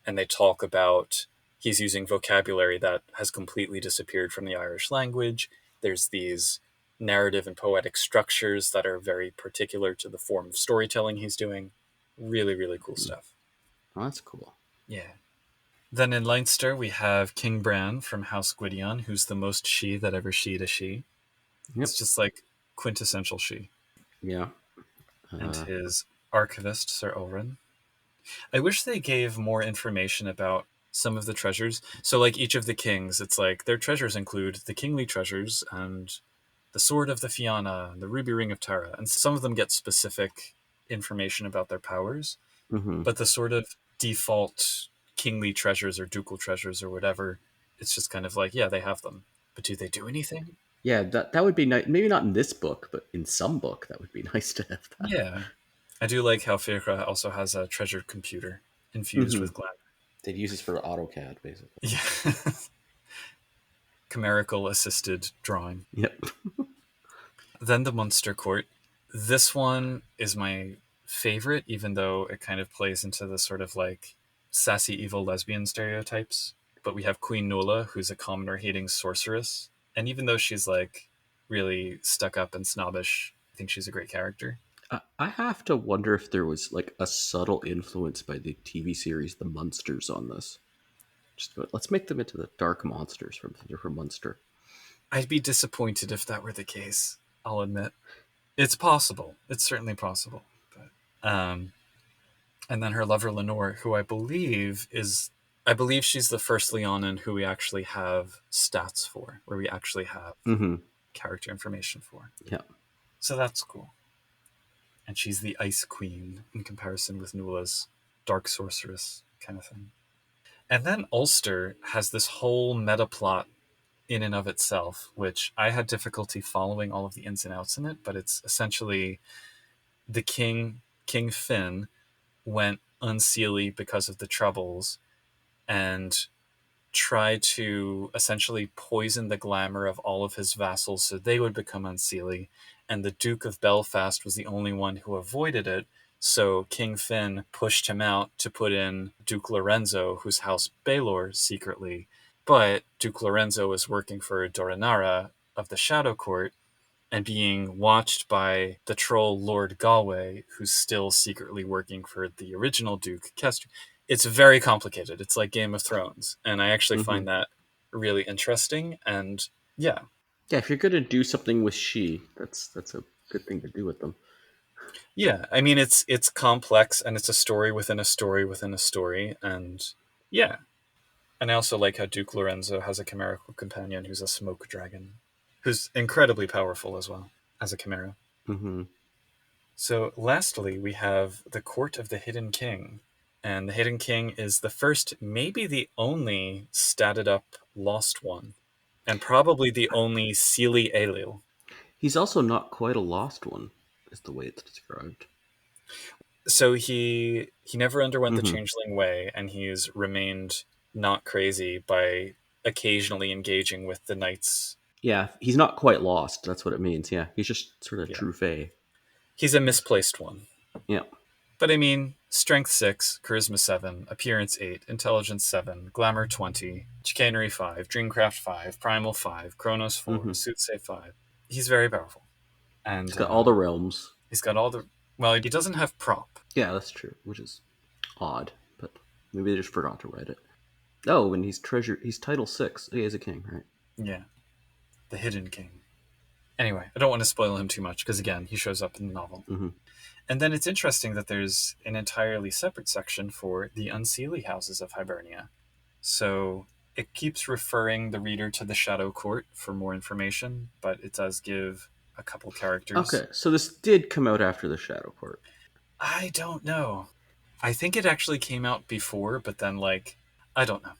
And they talk about he's using vocabulary that has completely disappeared from the Irish language. There's these narrative and poetic structures that are very particular to the form of storytelling he's doing. Really, really cool stuff. Oh, that's cool. Yeah. Then in Leinster, we have King Bran from House Gwydion, who's the most she that ever she'd a she. Yep. It's just like quintessential she. Yeah. And Uh, his archivist, Sir Oren. I wish they gave more information about some of the treasures. So, like each of the kings, it's like their treasures include the kingly treasures and the sword of the Fianna and the ruby ring of Tara. And some of them get specific information about their powers. mm-hmm. But the sort of default kingly treasures or ducal treasures or whatever, it's just kind of like, yeah, they have them. But do they do anything? Yeah, that would be nice. Maybe not in this book, but in some book, that would be nice to have that. Yeah. I do like how Firka also has a treasured computer infused Mm-hmm. with glamour. They'd use this for AutoCAD, basically. Yeah. Chimerical assisted drawing. Yep. Then the Munster Court. This one is my favorite, even though it kind of plays into the sort of like sassy evil lesbian stereotypes. But we have Queen Nola, who's a commoner hating sorceress. And even though she's like really stuck up and snobbish, I think she's a great character. I have to wonder if there was like a subtle influence by the TV series The Munsters on this. Just go, let's make them into the dark monsters from Munster. I'd be disappointed if that were the case. I'll admit it's possible. It's certainly possible. But and then her lover Lenore, who I believe she's the first Leonin who we actually have stats for, where we actually have Mm-hmm. character information for. Yeah. So that's cool. And she's the Ice Queen in comparison with Nula's Dark Sorceress kind of thing. And then Ulster has this whole meta plot in and of itself, which I had difficulty following all of the ins and outs in it, but it's essentially the King Finn, went unseelie because of the troubles and tried to essentially poison the glamour of all of his vassals so they would become unseelie. And the Duke of Belfast was the only one who avoided it. So King Finn pushed him out to put in Duke Lorenzo, whose house Baelor secretly. But Duke Lorenzo was working for Dorinara of the Shadow Court and being watched by the troll Lord Galway, who's still secretly working for the original Duke, Kester. It's very complicated. It's like Game of Thrones. And I actually Mm-hmm. find that really interesting. And yeah, Yeah, if you're gonna do something with she, that's a good thing to do with them. yeah. I mean, it's complex and it's a story within a story within a story. And yeah. And I also like how Duke Lorenzo has a chimerical companion who's a smoke dragon, who's incredibly powerful as well as a chimera. Mm-hmm. So, lastly, we have the Court of the Hidden King. And the Hidden King is the first, maybe the only statted up lost one, and probably the only Seelie Aelil. He's also not quite a lost one, is the way it's described. So he never underwent the Mm-hmm. Changeling Way, and he's remained not crazy by occasionally engaging with the knights. Yeah, he's not quite lost. That's what it means. Yeah, he's just sort of Yeah, true fae. he's a misplaced one. Yeah. But I mean, strength 6, charisma 7, appearance 8, intelligence 7, glamour 20, chicanery 5, dreamcraft 5, primal 5, chronos 4, Mm-hmm. soothsay 5. He's very powerful. He's And got all the realms. he's got all the. Well, he doesn't have prop. Yeah, that's true, which is odd, but maybe they just forgot to write it. Oh, and he's title 6. He is a king, right? Yeah, the hidden king. Anyway, I don't want to spoil him too much because, again, he shows up in the novel. Mm-hmm. And then it's interesting that there's an entirely separate section for the unseelie houses of Hibernia. So it keeps referring the reader to the Shadow Court for more information, but it does give a couple characters. Okay, so this did come out after the Shadow Court. I don't know. I think it actually came out before, but then, like, I don't know.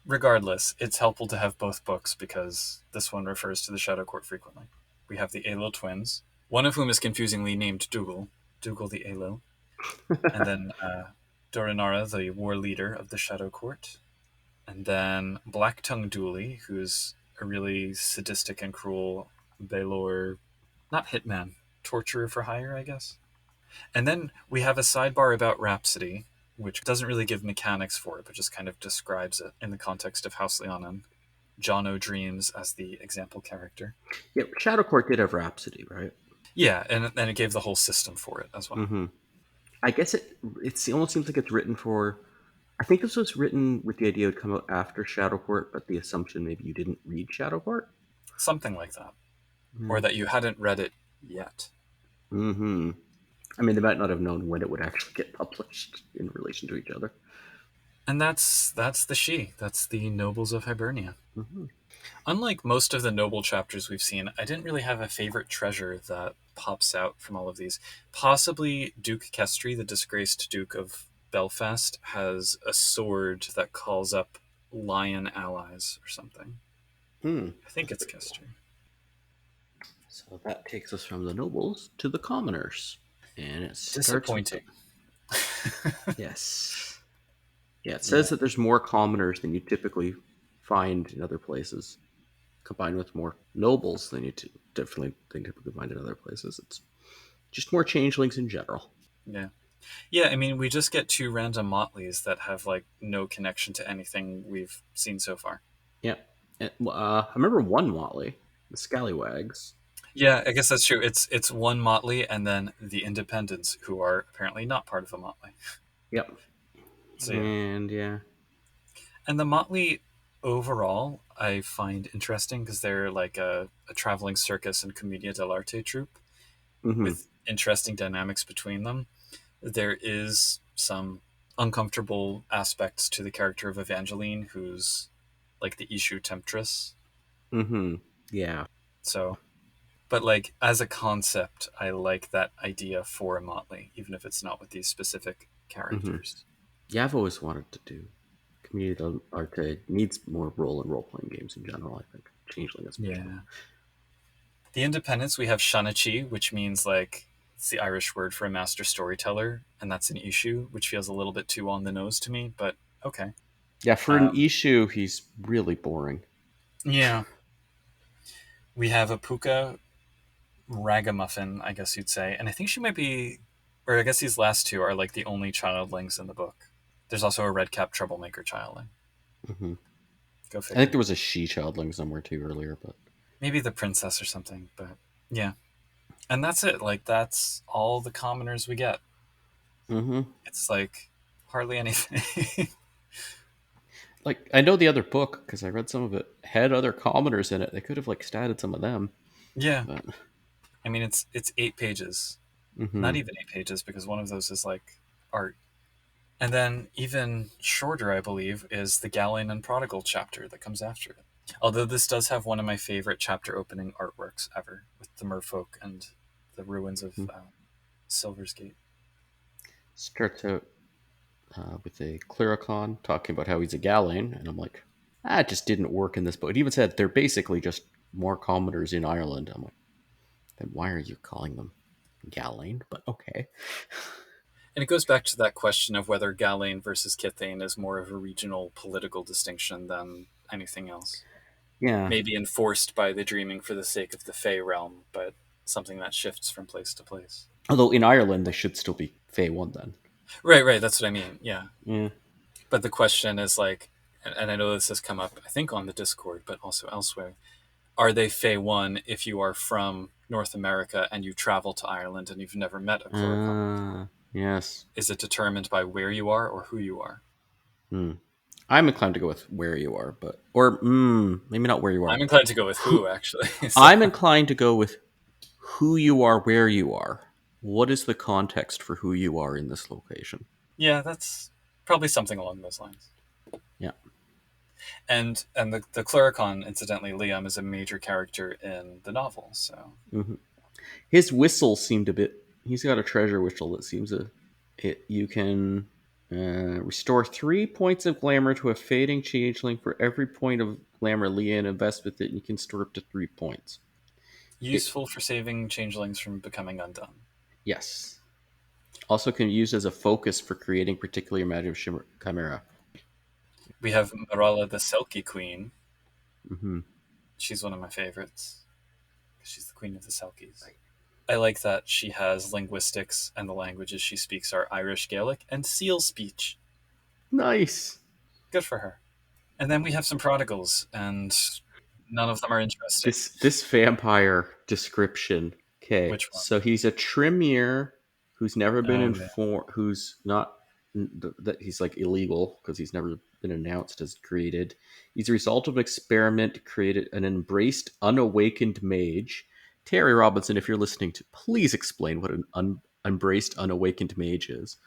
Regardless, it's helpful to have both books because this one refers to the Shadow Court frequently. We have the Aelil twins, one of whom is confusingly named Dougal, Dougal the Aelil, and then Dorinara, the war leader of the Shadow Court, and then Black Tongue Dooley, who's a really sadistic and cruel Baelor, not hitman, torturer for hire, I guess. And then we have a sidebar about Rhapsody, which doesn't really give mechanics for it, but just kind of describes it in the context of House Leonin. John O'Dreams as the example character. Yeah, Shadow Court did have Rhapsody, right? Yeah, and then it gave the whole system for it as well. Mm-hmm. I guess it almost seems like it's written for. I think this was written with the idea it would come out after Shadow Court, but the assumption maybe you didn't read Shadow Court. Something like that. Yeah. Or that you hadn't read it yet. Mm-hmm. I mean, they might not have known when it would actually get published in relation to each other. And that's the she. That's the nobles of Hibernia. Mm-hmm. Unlike most of the noble chapters we've seen, I didn't really have a favorite treasure that pops out from all of these. Possibly Duke Kestry, the disgraced Duke of Belfast, has a sword that calls up lion allies or something. Hmm. I think it's Kestry. So that takes us from the nobles to the commoners, and it starts with Disappointing. yes. Yeah, it Yeah. says that there's more commoners than you typically find in other places, combined with more nobles than than typically find in other places. It's just more changelings in general. Yeah. Yeah, I mean, we just get two random motleys that have like no connection to anything we've seen so far. Yeah, I remember one Watley, the Scallywags. Yeah, I guess that's true. It's one motley and then the independents, who are apparently not part of a motley. Yep. So yeah, And yeah. and the motley overall I find interesting because they're like a traveling circus and commedia dell'arte troupe Mm-hmm. with interesting dynamics between them. There is some uncomfortable aspects to the character of Evangeline, who's like the issue temptress. Mm-hmm. Yeah. So, but like as a concept, I like that idea for a motley, even if it's not with these specific Mm-hmm. characters. Yeah, I've always wanted to do community arte needs more role playing games in general, I think. Changeling especially. Yeah. The independents, we have Shanachi, which means like it's the Irish word for a master storyteller, and that's an issue, which feels a little bit too on the nose to me, but okay. Yeah, for an Um, issue, he's really boring. yeah. We have a Puka ragamuffin, I guess you'd say, and I think she might be, or I guess these last two are like the only childlings in the book. There's also a red cap troublemaker childling. Hmm. Go I think figure. there was a she childling somewhere too earlier, but Maybe the princess or something, but yeah. And that's it. Like that's all the commoners we get. hmm, It's like hardly anything. like I know the other book because I read some of it had other commoners in it. They could have like statted some of them, Yeah. but I mean it's 8 pages. hmm, Not even 8 pages because one of those is like art. And then even shorter, I believe, is the Galleon and Prodigal chapter that comes after it. Although this does have one of my favorite chapter opening artworks ever, with the merfolk and the ruins of hmm. Silver's Gate. Starts out with a clericon talking about how he's a Gallane, and I'm like, ah, it just didn't work in this book. It even said they're basically just more commoners in Ireland. I'm like, then why are you calling them Gallane? But okay. And it goes back to that question of whether Gallane versus Kithane is more of a regional political distinction than anything else. Yeah. Maybe enforced by the dreaming for the sake of the Fey realm, but something that shifts from place to place. Although in Ireland they should still be Fey one then. Right, right. That's what I mean. Yeah. Yeah. But the question is like, and I know this has come up, I think, on the Discord, but also elsewhere. Are they Fey 1 if you are from North America and you travel to Ireland and you've never met a Chloricon? Yes. Is it determined by where you are or who you are? Hmm. I'm inclined to go with where you are, but or maybe not where you are. I'm inclined to go with Who who, actually. So, I'm inclined to go with who you are, where you are. What is the context for who you are in this location? yeah, that's probably something along those lines. Yeah. And the Clericon, incidentally, Liam is a major character in the novel. So Hmm. His whistle seemed a bit. He's got a treasure whistle that seems a. It you can restore 3 points of glamour to a fading changeling for every point of glamour Leanne invests with it. And you can store up to 3 points. It useful for saving changelings from becoming undone. yes. Also can be used as a focus for creating particular magic shimmer chimera. We have Marala the Selkie Queen. Mm-hmm. She's one of my favorites. She's the queen of the Selkies. I like that she has linguistics and the languages she speaks are Irish Gaelic and Seal speech. Nice. Good for her. And then we have some prodigals, and none of them are interesting. This vampire description. Okay, Which one? so he's a Tremere who's never been Oh no. informed, who's not that he's like illegal because he's never been announced as created. He's a result of an experiment created an embraced unawakened mage. Terry Robinson, if you're listening to, please explain what an embraced unawakened mage is.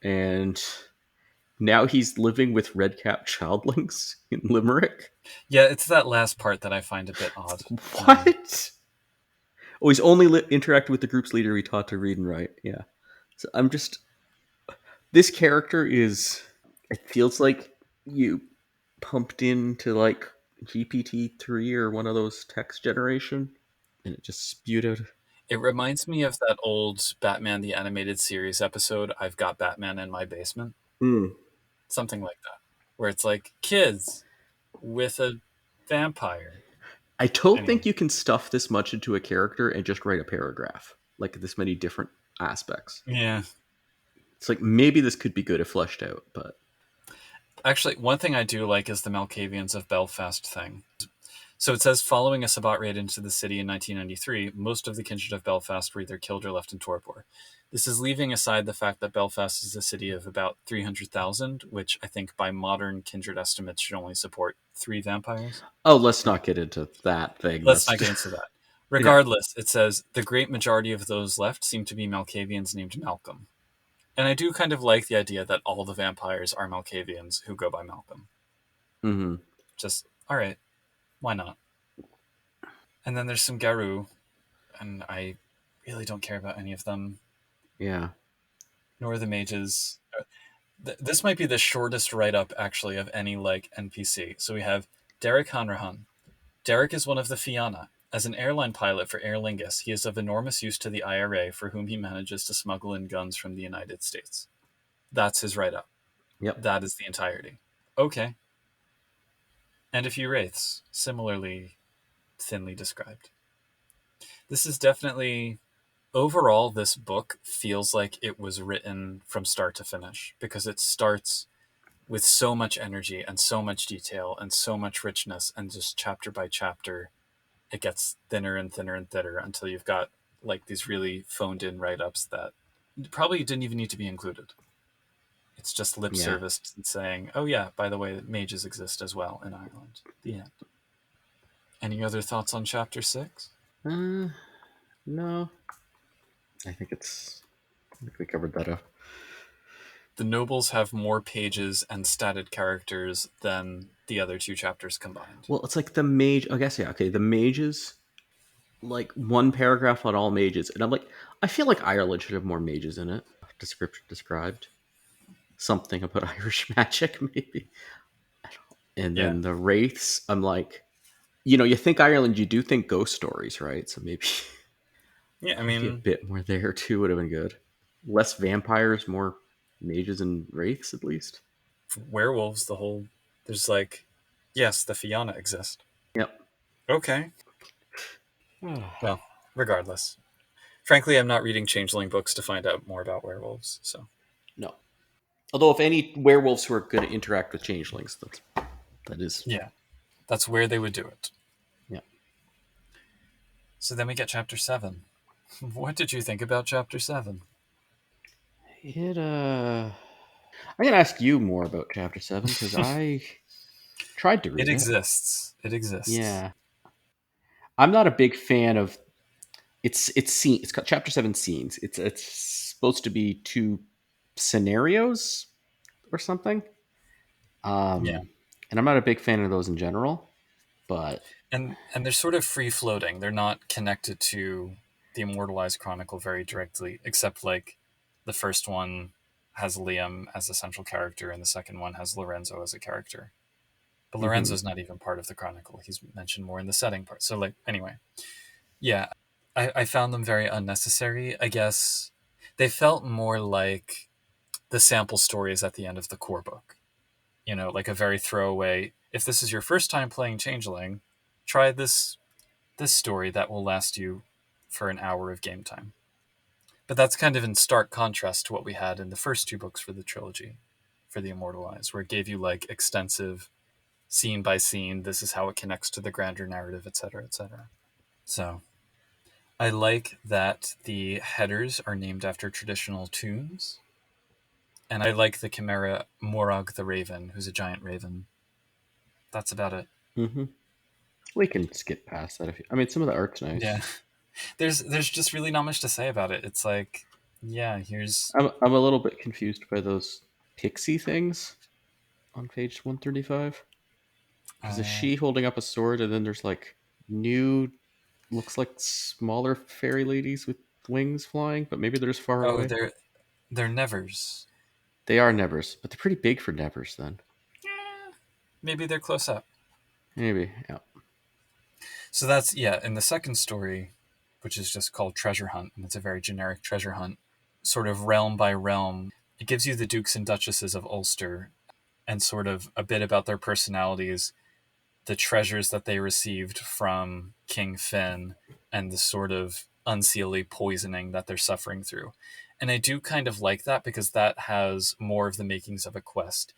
And now he's living with redcap childlings in Limerick. Yeah, it's that last part that I find a bit odd. What? Oh, he's only interacted with the group's leader he taught to read and write. Yeah. So I'm just. This character is. It feels like you pumped into like GPT-3 or one of those text generation, and it just spewed out. It reminds me of that old Batman the Animated Series episode, I've Got Batman in My Basement. Mm. Something like that. Where it's like kids with a vampire. I don't Anyway. think you can stuff this much into a character and just write a paragraph. Like this many different aspects. Yeah. It's like maybe this could be good if fleshed out, but Actually, one thing I do like is the Malkavians of Belfast thing. So it says, following a Sabbat raid into the city in 1993, most of the kindred of Belfast were either killed or left in torpor. This is leaving aside the fact that Belfast is a city of about 300,000, which I think by modern kindred estimates should only support 3 vampires. Oh, let's not get into that thing. Let's That's not get into that. yeah. Regardless, it says the great majority of those left seem to be Malkavians named Malcolm. And I do kind of like the idea that all the vampires are Malkavians who go by Malcolm. Hmm. Just, all right, why not? And then there's some Garou, and I really don't care about any of them, Yeah. nor the mages. This might be the shortest write up, actually, of any like NPC. So we have Derek Hanrahan. Derek is one of the Fianna. As an airline pilot for Aer Lingus, he is of enormous use to the IRA, for whom he manages to smuggle in guns from the United States. That's his write up. Yep. That is the entirety. Okay. And a few wraiths, similarly thinly described. This is definitely, overall, this book feels like it was written from start to finish, because it starts with so much energy and so much detail and so much richness, and just chapter by chapter it gets thinner and thinner and thinner until you've got like these really phoned in write-ups that probably didn't even need to be included. It's just lip Yeah. service and saying, oh yeah, by the way, mages exist as well in Ireland. The end. Any other thoughts on chapter 6? Uh, no, I think we covered that up. The nobles have more pages and statted characters than the other two chapters combined. Well, it's like the mage. I guess yeah. Okay, the mages, like one paragraph on all mages, and I'm like, I feel like Ireland should have more mages in it. Description described something about Irish magic, maybe. And Yeah. then the wraiths, I'm like, you know, you think Ireland, you do think ghost stories, right? So maybe Yeah, I maybe a mean, bit more there too would have been good. Less vampires, more mages and wraiths at least. werewolves, the whole. There's like. Yes, the Fianna exist. Yep. Okay. Well, regardless. Frankly, I'm not reading Changeling books to find out more about werewolves. So No. Although if any werewolves who are going to interact with changelings, that is yeah, that's where they would do it. yeah. So then we get chapter 7. What did you think about chapter 7? It I'm gonna ask you more about chapter 7 because I tried to It read it. exists. It exists. Yeah. I'm not a big fan of it's scene. It's got chapter 7 scenes. It's supposed to be two scenarios or something. Yeah. And I'm not a big fan of those in general, but And they're sort of free floating. They're not connected to the Immortal Eyes Chronicle very directly, except like the first one has Liam as a central character, and the second one has Lorenzo as a character. But mhm. Lorenzo's not even part of the Chronicle. He's mentioned more in the setting part. So like anyway, yeah, I found them very unnecessary. I guess they felt more like the sample stories at the end of the core book. You know, like a very throwaway. If this is your first time playing Changeling, try this story that will last you for an hour of game time. But that's kind of in stark contrast to what we had in the first two books for the trilogy, for the Immortal Eyes, where it gave you like extensive scene by scene. This is how it connects to the grander narrative, etc., etc. So I like that the headers are named after traditional tunes, and I like the chimera Morag the Raven, who's a giant raven. That's about it. Mhm. We can skip past that if you, I mean some of the art's Yeah, nice. there's just really not much to say about it. It's like, yeah, here's I'm a little bit confused by those pixie things on page 135 because is uh, she holding up a sword and then there's like new looks like smaller fairy ladies with wings flying, but maybe they're just far oh, away. they're nevers. They are nevers, but they're pretty big for nevers then. Maybe they're close up. Maybe, yeah. So that's, yeah, in the second story, which is just called Treasure Hunt, and it's a very generic treasure hunt, sort of realm by realm. It gives you the dukes and duchesses of Ulster and sort of a bit about their personalities, the treasures that they received from King Finn, and the sort of unseelie poisoning that they're suffering through. And I do kind of like that because that has more of the makings of a quest.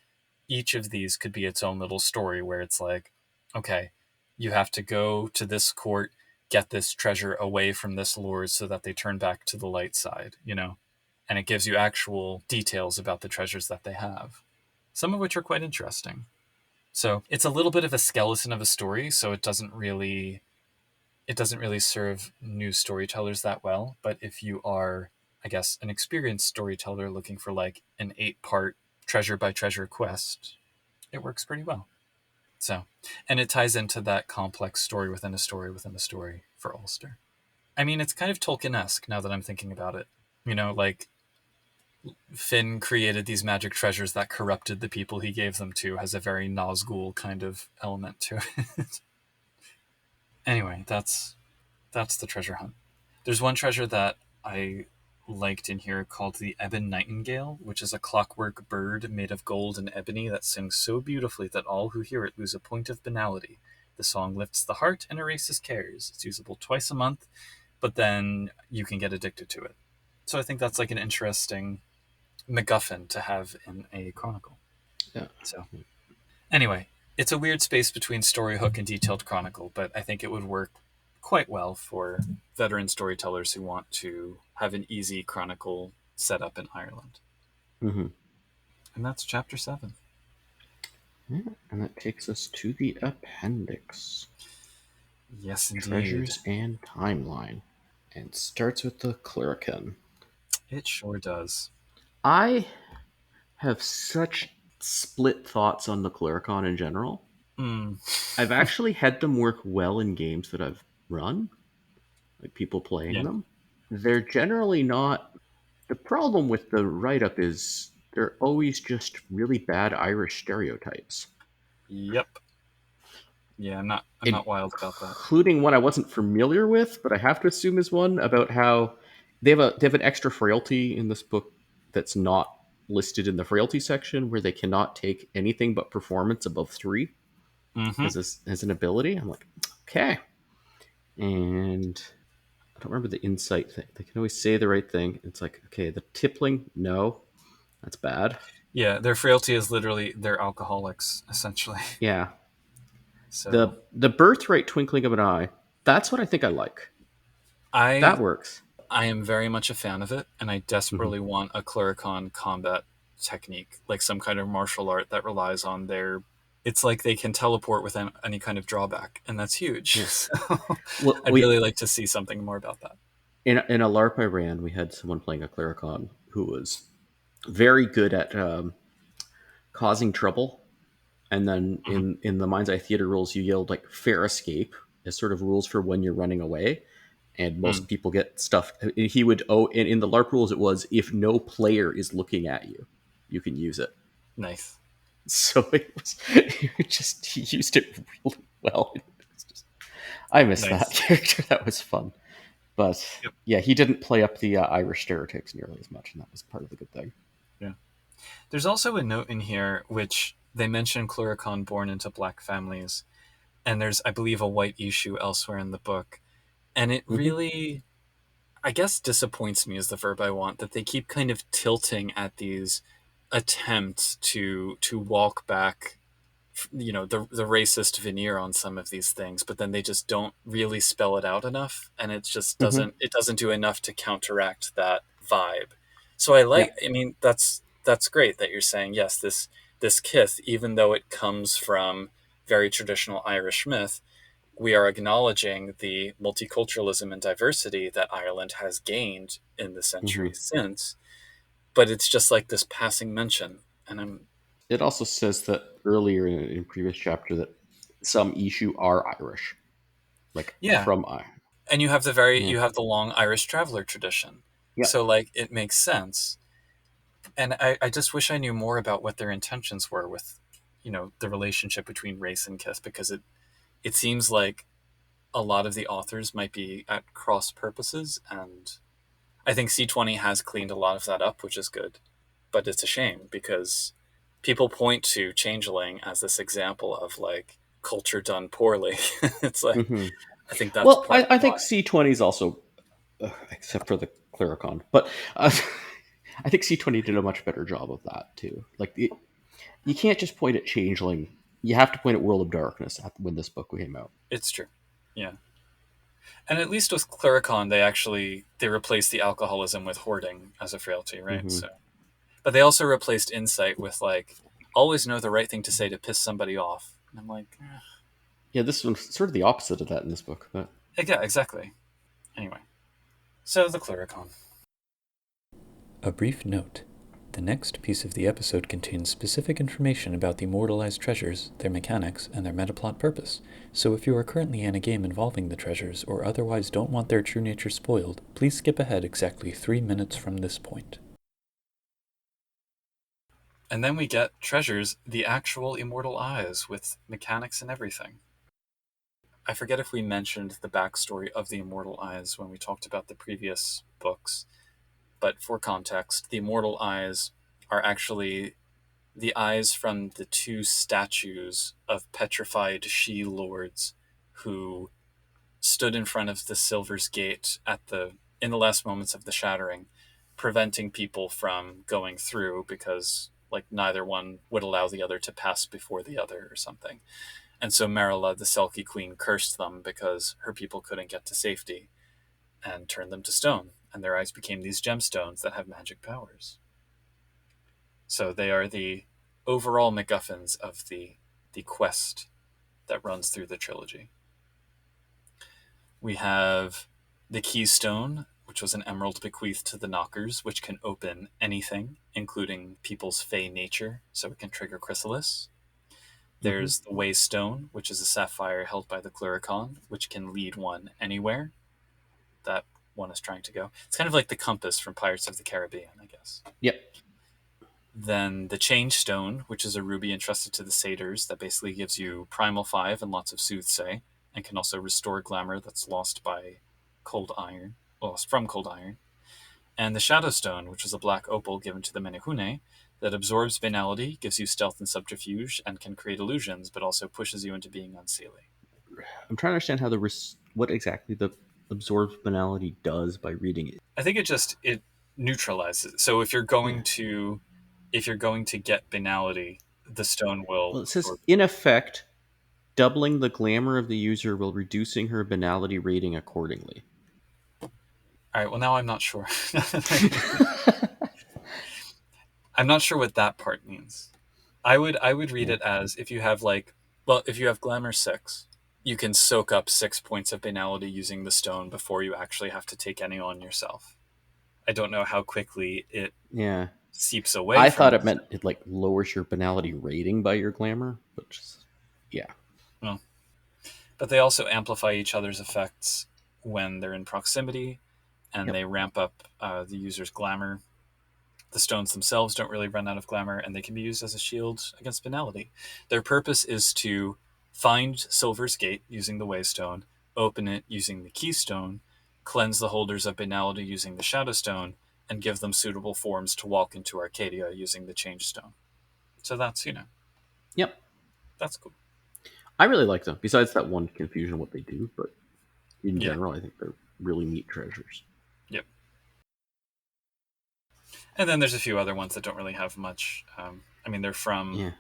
Each of these could be its own little story where it's like, okay, you have to go to this court, get this treasure away from this lord so that they turn back to the light side, you know? And it gives you actual details about the treasures that they have, some of which are quite interesting. So it's a little bit of a skeleton of a story, so it doesn't really serve new storytellers that well. But if you are, I guess, an experienced storyteller looking for like an 8-part treasure by treasure quest, it works pretty well. So, and it ties into that complex story within a story within a story for Ulster. I mean, it's kind of Tolkien-esque now that I'm thinking about it. Like Finn created these magic treasures that corrupted the people he gave them to, has a very Nazgul kind of element to it. Anyway, that's the treasure hunt. There's one treasure that I liked in here called the Ebon Nightingale, which is a clockwork bird made of gold and ebony that sings so beautifully that all who hear it lose a point of banality. The song lifts the heart and erases cares. It's usable twice a month, but then you can get addicted to it. So I think that's like an interesting MacGuffin to have in a chronicle. Yeah. So anyway, it's a weird space between story hook and detailed chronicle, but I think it would work quite well for veteran storytellers who want to have an easy chronicle set up in Ireland. Hmm. And that's chapter 7. Yeah, and that takes us to the appendix. Yes, indeed. Treasures and Timeline. And starts with the Clerican. It sure does. I have such split thoughts on the Clericon in general. Mm, I've actually had them work well in games that I've run, like people playing yeah. them. They're generally not. The problem with the write up is they're always just really bad Irish stereotypes. Yep. Yeah, I'm not wild about that. Including one I wasn't familiar with, but I have to assume is one about how they have an extra frailty in this book that's not listed in the frailty section, where they cannot take anything but performance above 3 Mm-hmm. as an ability. I'm like, okay, and I don't remember the insight thing. They can always say the right thing. It's like, okay, the tippling, no, that's bad. Yeah, their frailty is literally they're alcoholics, essentially. Yeah, So the birthright twinkling of an eye. That's what I think I like. I That works. I am very much a fan of it, and I Hmm. desperately want a Clericon combat technique, like some kind of martial art that relies on their. It's like they can teleport without any kind of drawback, and that's huge. Yeah. So Well, I'd really like to see something more about that. in a LARP I ran, we had someone playing a clericon who was very good at causing trouble. And then Mhm. in the Mind's Eye Theater rules, you yelled like fair escape as sort of rules for when you're running away. And Mm, most people get stuff. He would in the LARP rules, it was if no player is looking at you, you can use it. nice, So he used it really well. I miss that nice. character. That was fun. But Yep. yeah, he didn't play up the Irish stereotypes nearly as much, and that was part of the good thing. Yeah. There's also a note in here which they mention Cluricon born into black families, and there's, I believe, a white issue elsewhere in the book, and it Hmm. really, I guess, disappoints me is the verb I want, that they keep kind of tilting at these attempts to walk back, the racist veneer on some of these things, but then they just don't really spell it out enough, and it just Hmm. doesn't do enough to counteract that vibe. So I Yeah. like, I mean, that's great that you're saying yes, this kith, even though it comes from very traditional Irish myth, we are acknowledging the multiculturalism and diversity that Ireland has gained in the Hmm. centuries since, but it's just like this passing mention. And I'm, It also says that earlier in previous chapter that some issue are Irish, like yeah. from I. And Yeah. you have the long Irish traveler tradition. Yeah. So like it makes sense. And I just wish I knew more about what their intentions were with, the relationship between race and kith, because it seems like a lot of the authors might be at cross purposes, and I think C20 has cleaned a lot of that up, which is good. But it's a shame because people point to Changeling as this example of like culture done poorly. It's like Hmm. I think that's Well, partly I think why. C20 is also, except for the Clericon, but I think C20 did a much better job of that too. Like you can't just point at Changeling You have to point at World of Darkness when this book came out. It's true. Yeah. And at least with Clericon, they replaced the alcoholism with hoarding as a frailty, right? Hmm. So, but they also replaced insight with like always know the right thing to say to piss somebody off. And I'm like, Yeah, this one's sort of the opposite of that in this book. But yeah, exactly. Anyway, so the Clericon. A brief note. The next piece of the episode contains specific information about the Immortal Eyes treasures, their mechanics, and their metaplot purpose. So if you are currently in a game involving the treasures, or otherwise don't want their true nature spoiled, please skip ahead exactly 3 minutes from this point. And then we get treasures, the actual Immortal Eyes with mechanics and everything. I forget if we mentioned the backstory of the Immortal Eyes when we talked about the previous books, but for context, the Immortal Eyes are actually the eyes from the two statues of petrified she lords who stood in front of the Silver's Gate in the last moments of the shattering, preventing people from going through because like neither one would allow the other to pass before the other or something. And so Marilla, the Selkie Queen, cursed them because her people couldn't get to safety and turned them to stone, and their eyes became these gemstones that have magic powers. So they are the overall MacGuffins of the quest that runs through the trilogy. We have the Keystone, which was an emerald bequeathed to the Knockers, which can open anything, including people's fey nature, so it can trigger Chrysalis. hmm There's the Waystone, which is a sapphire held by the Cluricon, which can lead one anywhere that one is trying to go. It's kind of like the compass from Pirates of the Caribbean, I guess. Yep. Then the Change Stone, which is a ruby entrusted to the Satyrs that basically gives you Primal 5 and lots of Soothsay, and can also restore glamour that's lost from cold iron. And the Shadow Stone, which is a black opal given to the Menehune that absorbs banality, gives you stealth and subterfuge, and can create illusions, but also pushes you into being unseelie. I'm trying to understand how what exactly the absorbs banality does by reading it. I think it neutralizes it. So Yeah. if you're going to get banality, the stone will Well, it says absorb. in effect, doubling the glamour of the user while reducing her banality rating accordingly. All right. Well, now I'm not sure. I'm not sure what that part means. I would read Yeah. it as if you have glamour 6, you can soak up 6 points of banality using the stone before you actually have to take any on yourself. I don't know how quickly it Yeah. seeps away I from thought the it meant stone. it like lowers your banality rating by your glamour, which is, yeah. Well, but they also amplify each other's effects when they're in proximity, and Yep. they ramp up the user's glamour. The stones themselves don't really run out of glamour, and they can be used as a shield against banality. Their purpose is to find Silver's Gate using the Waystone, open it using the Keystone, cleanse the holders of banality using the Shadowstone, and give them suitable forms to walk into Arcadia using the Change Stone. So Yep. that's cool. I really like them. Besides that one confusion what they do, but in Yeah, general, I think they're really neat treasures. yep. And then there's a few other ones that don't really have much. I mean, they're from Yeah.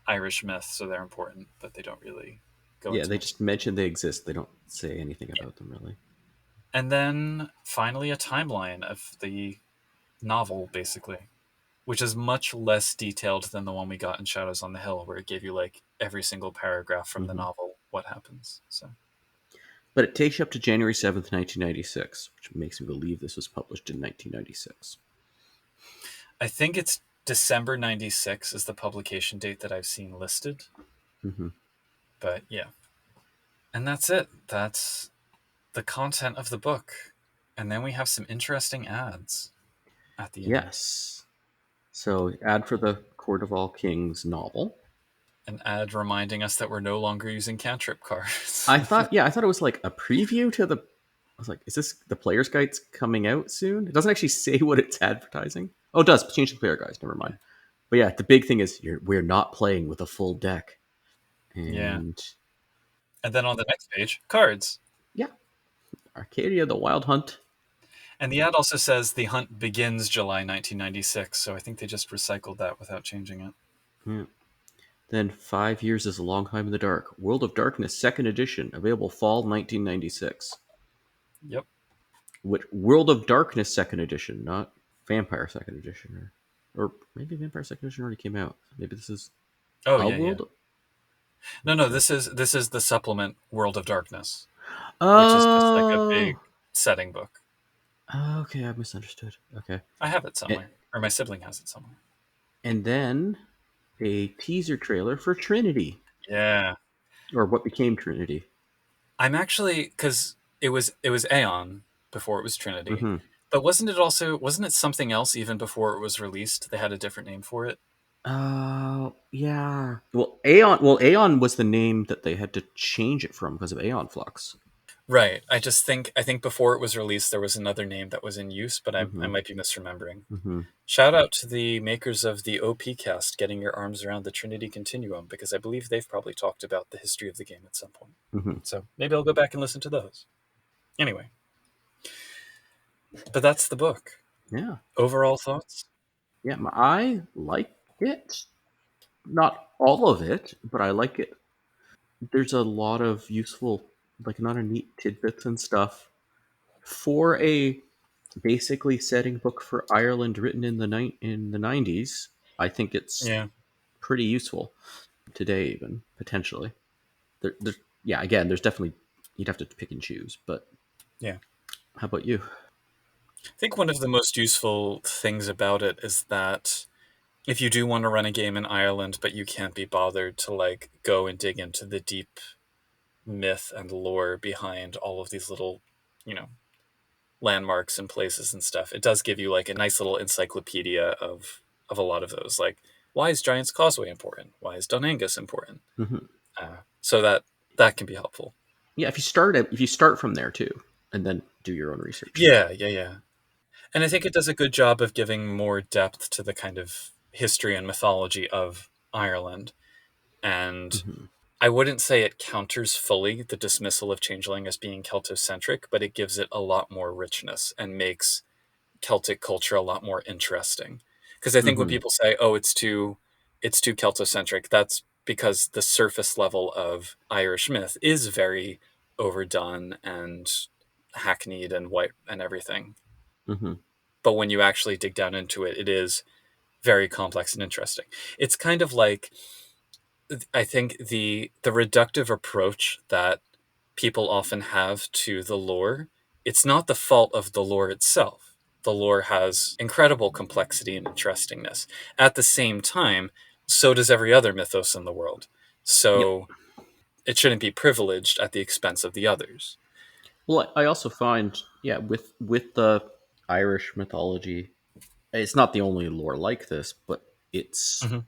Irish myth, so they're important, but they don't really go Yeah, into they much. just mention they exist. They don't say anything Yeah. about them really. And then finally, a timeline of the novel, basically, which is much less detailed than the one we got in Shadows on the Hill, where it gave you like every single paragraph from the Hmm. novel, what happens. So But it takes you up to January 7th, 1996, which makes me believe this was published in 1996. I think it's December 96 is the publication date that I've seen listed. Hmm. But yeah. And that's it. That's the content of the book. And then we have some interesting ads at the end. Yes. So, ad for the Court of All Kings novel. An ad reminding us that we're no longer using cantrip cards. I thought it was like a preview to the. I was like, is this the player's guide's coming out soon? It doesn't actually say what it's advertising. Oh, it does. Change the player guides. Never mind. But yeah, the big thing is we're not playing with a full deck. Yeah. And And then on the next page, cards. yeah, Arcadia, the Wild Hunt. And the ad also says the hunt begins July 1996, so I think they just recycled that without changing it. Yeah. Then 5 Years is a Long Time in the Dark. World of Darkness, second edition, available fall 1996. Yep. Which World of Darkness second edition, not Vampire second edition, or maybe Vampire second edition already came out. Maybe this is Oh a yeah, yeah. World. No, Not no. sure. This is the supplement World of Darkness, which is just like a big Oh, setting book. okay, I misunderstood. Okay, I have it and, somewhere, or my sibling has it somewhere. and then a teaser trailer for Trinity, Yeah, or what became Trinity. I'm actually because it was Aeon before it was Trinity, Mm-hmm. but wasn't it something else even before it was released? They had a different name for it. Yeah. Aeon was the name that they had to change it from because of Aeon Flux. Right. I think before it was released there was another name that was in use, but I Mm-hmm. might be misremembering. Mm-hmm. Shout out to the makers of the OP cast getting your arms around the Trinity Continuum because I believe they've probably talked about the history of the game at some point. Mm-hmm. So maybe I'll go back and listen to those. Anyway, but that's the book. Yeah. Overall thoughts? Yeah. I like it. Not all of it, but I like it. There's a lot of useful, like, not a neat tidbits and stuff for a basically setting book for Ireland written in the 90s. I think it's Yeah. pretty useful today, even potentially. There, yeah. Again, there's definitely you'd have to pick and choose. But Yeah. how about you? I think one of the most useful things about it is that if you do want to run a game in Ireland, but you can't be bothered to like go and dig into the deep myth and lore behind all of these little, you know, landmarks and places and stuff, it does give you like a nice little encyclopedia of a lot of those. Like, why is Giant's Causeway important? Why is Dunangus important? Mm-hmm. So that can be helpful. Yeah, if you start from there too, and then do your own research. Yeah, yeah, yeah. And I think it does a good job of giving more depth to the kind of history and mythology of Ireland. And Mm-hmm. I wouldn't say it counters fully the dismissal of Changeling as being Celtocentric, but it gives it a lot more richness and makes Celtic culture a lot more interesting. Because I think when Mm-hmm. people say, "Oh, it's too Celtocentric," that's because the surface level of Irish myth is very overdone and hackneyed and white and everything. Mm-hmm. But when you actually dig down into it, it is very complex and interesting. It's kind of like I think the reductive approach that people often have to the lore, it's not the fault of the lore itself. The lore has incredible complexity and interestingness. At the same time, so does every other mythos in the world. Yep. So it shouldn't be privileged at the expense of the others. Well, I also find, yeah, with the Irish mythology, it's not the only lore like this, but it's Hmm.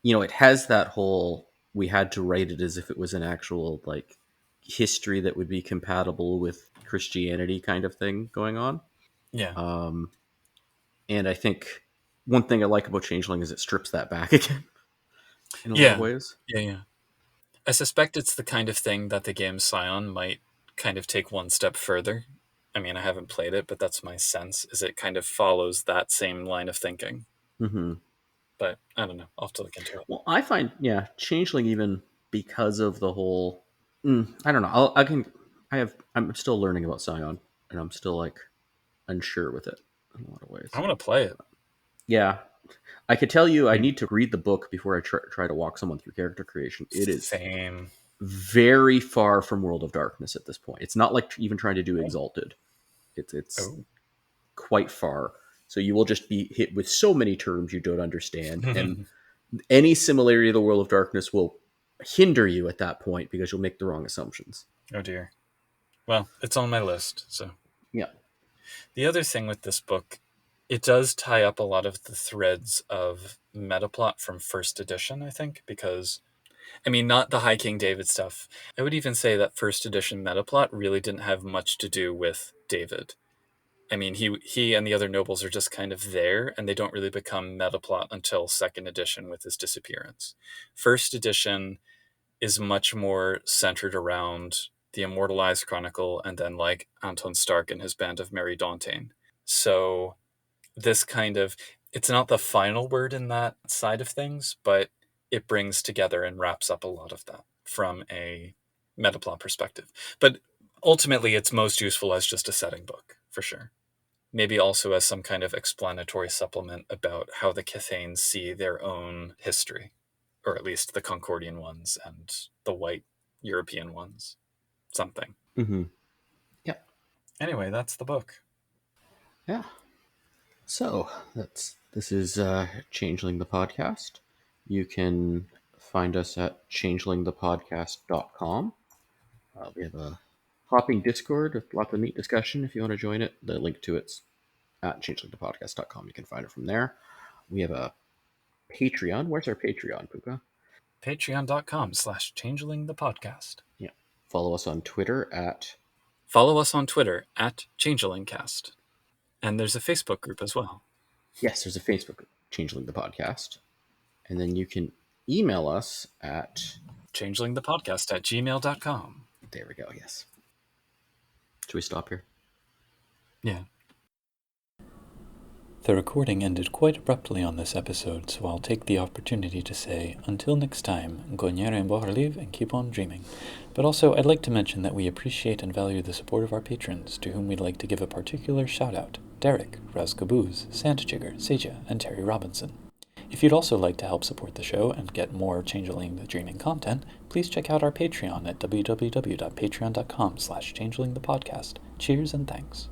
it has that whole we had to write it as if it was an actual like history that would be compatible with Christianity kind of thing going on. Yeah. Um, and I think one thing I like about Changeling is it strips that back again in a lot of Yeah. ways. Yeah. Yeah. I suspect it's the kind of thing that the game Scion might kind of take one step further. I mean, I haven't played it, but that's my sense, is it kind of follows that same line of thinking. Hmm. But I don't know. I'll have to look into it. Well, I find, yeah, Changeling, even because of the whole, I don't know. I'm still learning about Scion, and I'm still like unsure with it in a lot of I ways. want to play it. Yeah, I could tell you I I mean, need to read the book before I try to walk someone through character creation. It is same. very far from World of Darkness at this point. It's not like even trying to do Exalted. It's Oh. quite far. So you will just be hit with so many terms you don't understand, and any similarity to the World of Darkness will hinder you at that point because you'll make the wrong assumptions. Oh dear. Well, it's on my list. So Yeah. the other thing with this book, it does tie up a lot of the threads of metaplot from first edition, I think, because I mean, not the High King David stuff. I would even say that first edition metaplot really didn't have much to do with David. I mean, he and the other nobles are just kind of there, and they don't really become metaplot until second edition with his disappearance. First edition is much more centered around the Immortal Eyes Chronicle and then like Anton Stark and his band of Merry Dauntain. So this kind of it's not the final word in that side of things, but it brings together and wraps up a lot of that from a metaplot perspective. But ultimately, it's most useful as just a setting book, for sure. Maybe also as some kind of explanatory supplement about how the Cathanes see their own history, or at least the Concordian ones and the white European ones. Something. Mm-hmm. Yeah. Anyway, that's the book. Yeah. So this is Changeling the Podcast. You can find us at changelingthepodcast.com. We have a hopping Discord with lots of neat discussion if you want to join it. The link to it's at changelingthepodcast.com. You can find it from there. We have a Patreon. Where's our Patreon, Puka? Patreon.com/changelingthepodcast. Yeah. Follow us on Twitter at... Follow us on Twitter at changelingcast. And there's a Facebook group as well. Yes, there's a Facebook group, Changeling the Podcast. And then you can email us at... changelingthepodcast@gmail.com. There we go, yes. Should we stop here? Yeah. The recording ended quite abruptly on this episode, so I'll take the opportunity to say, until next time, Gonyere and Boharliv, and keep on dreaming. But also, I'd like to mention that we appreciate and value the support of our patrons, to whom we'd like to give a particular shout-out: Derek, Raz Caboose, Sandjigger, Seja, and Terry Robinson. If you'd also like to help support the show and get more Changeling the Dreaming content, please check out our Patreon at www.patreon.com/changelingthepodcast. Cheers and thanks.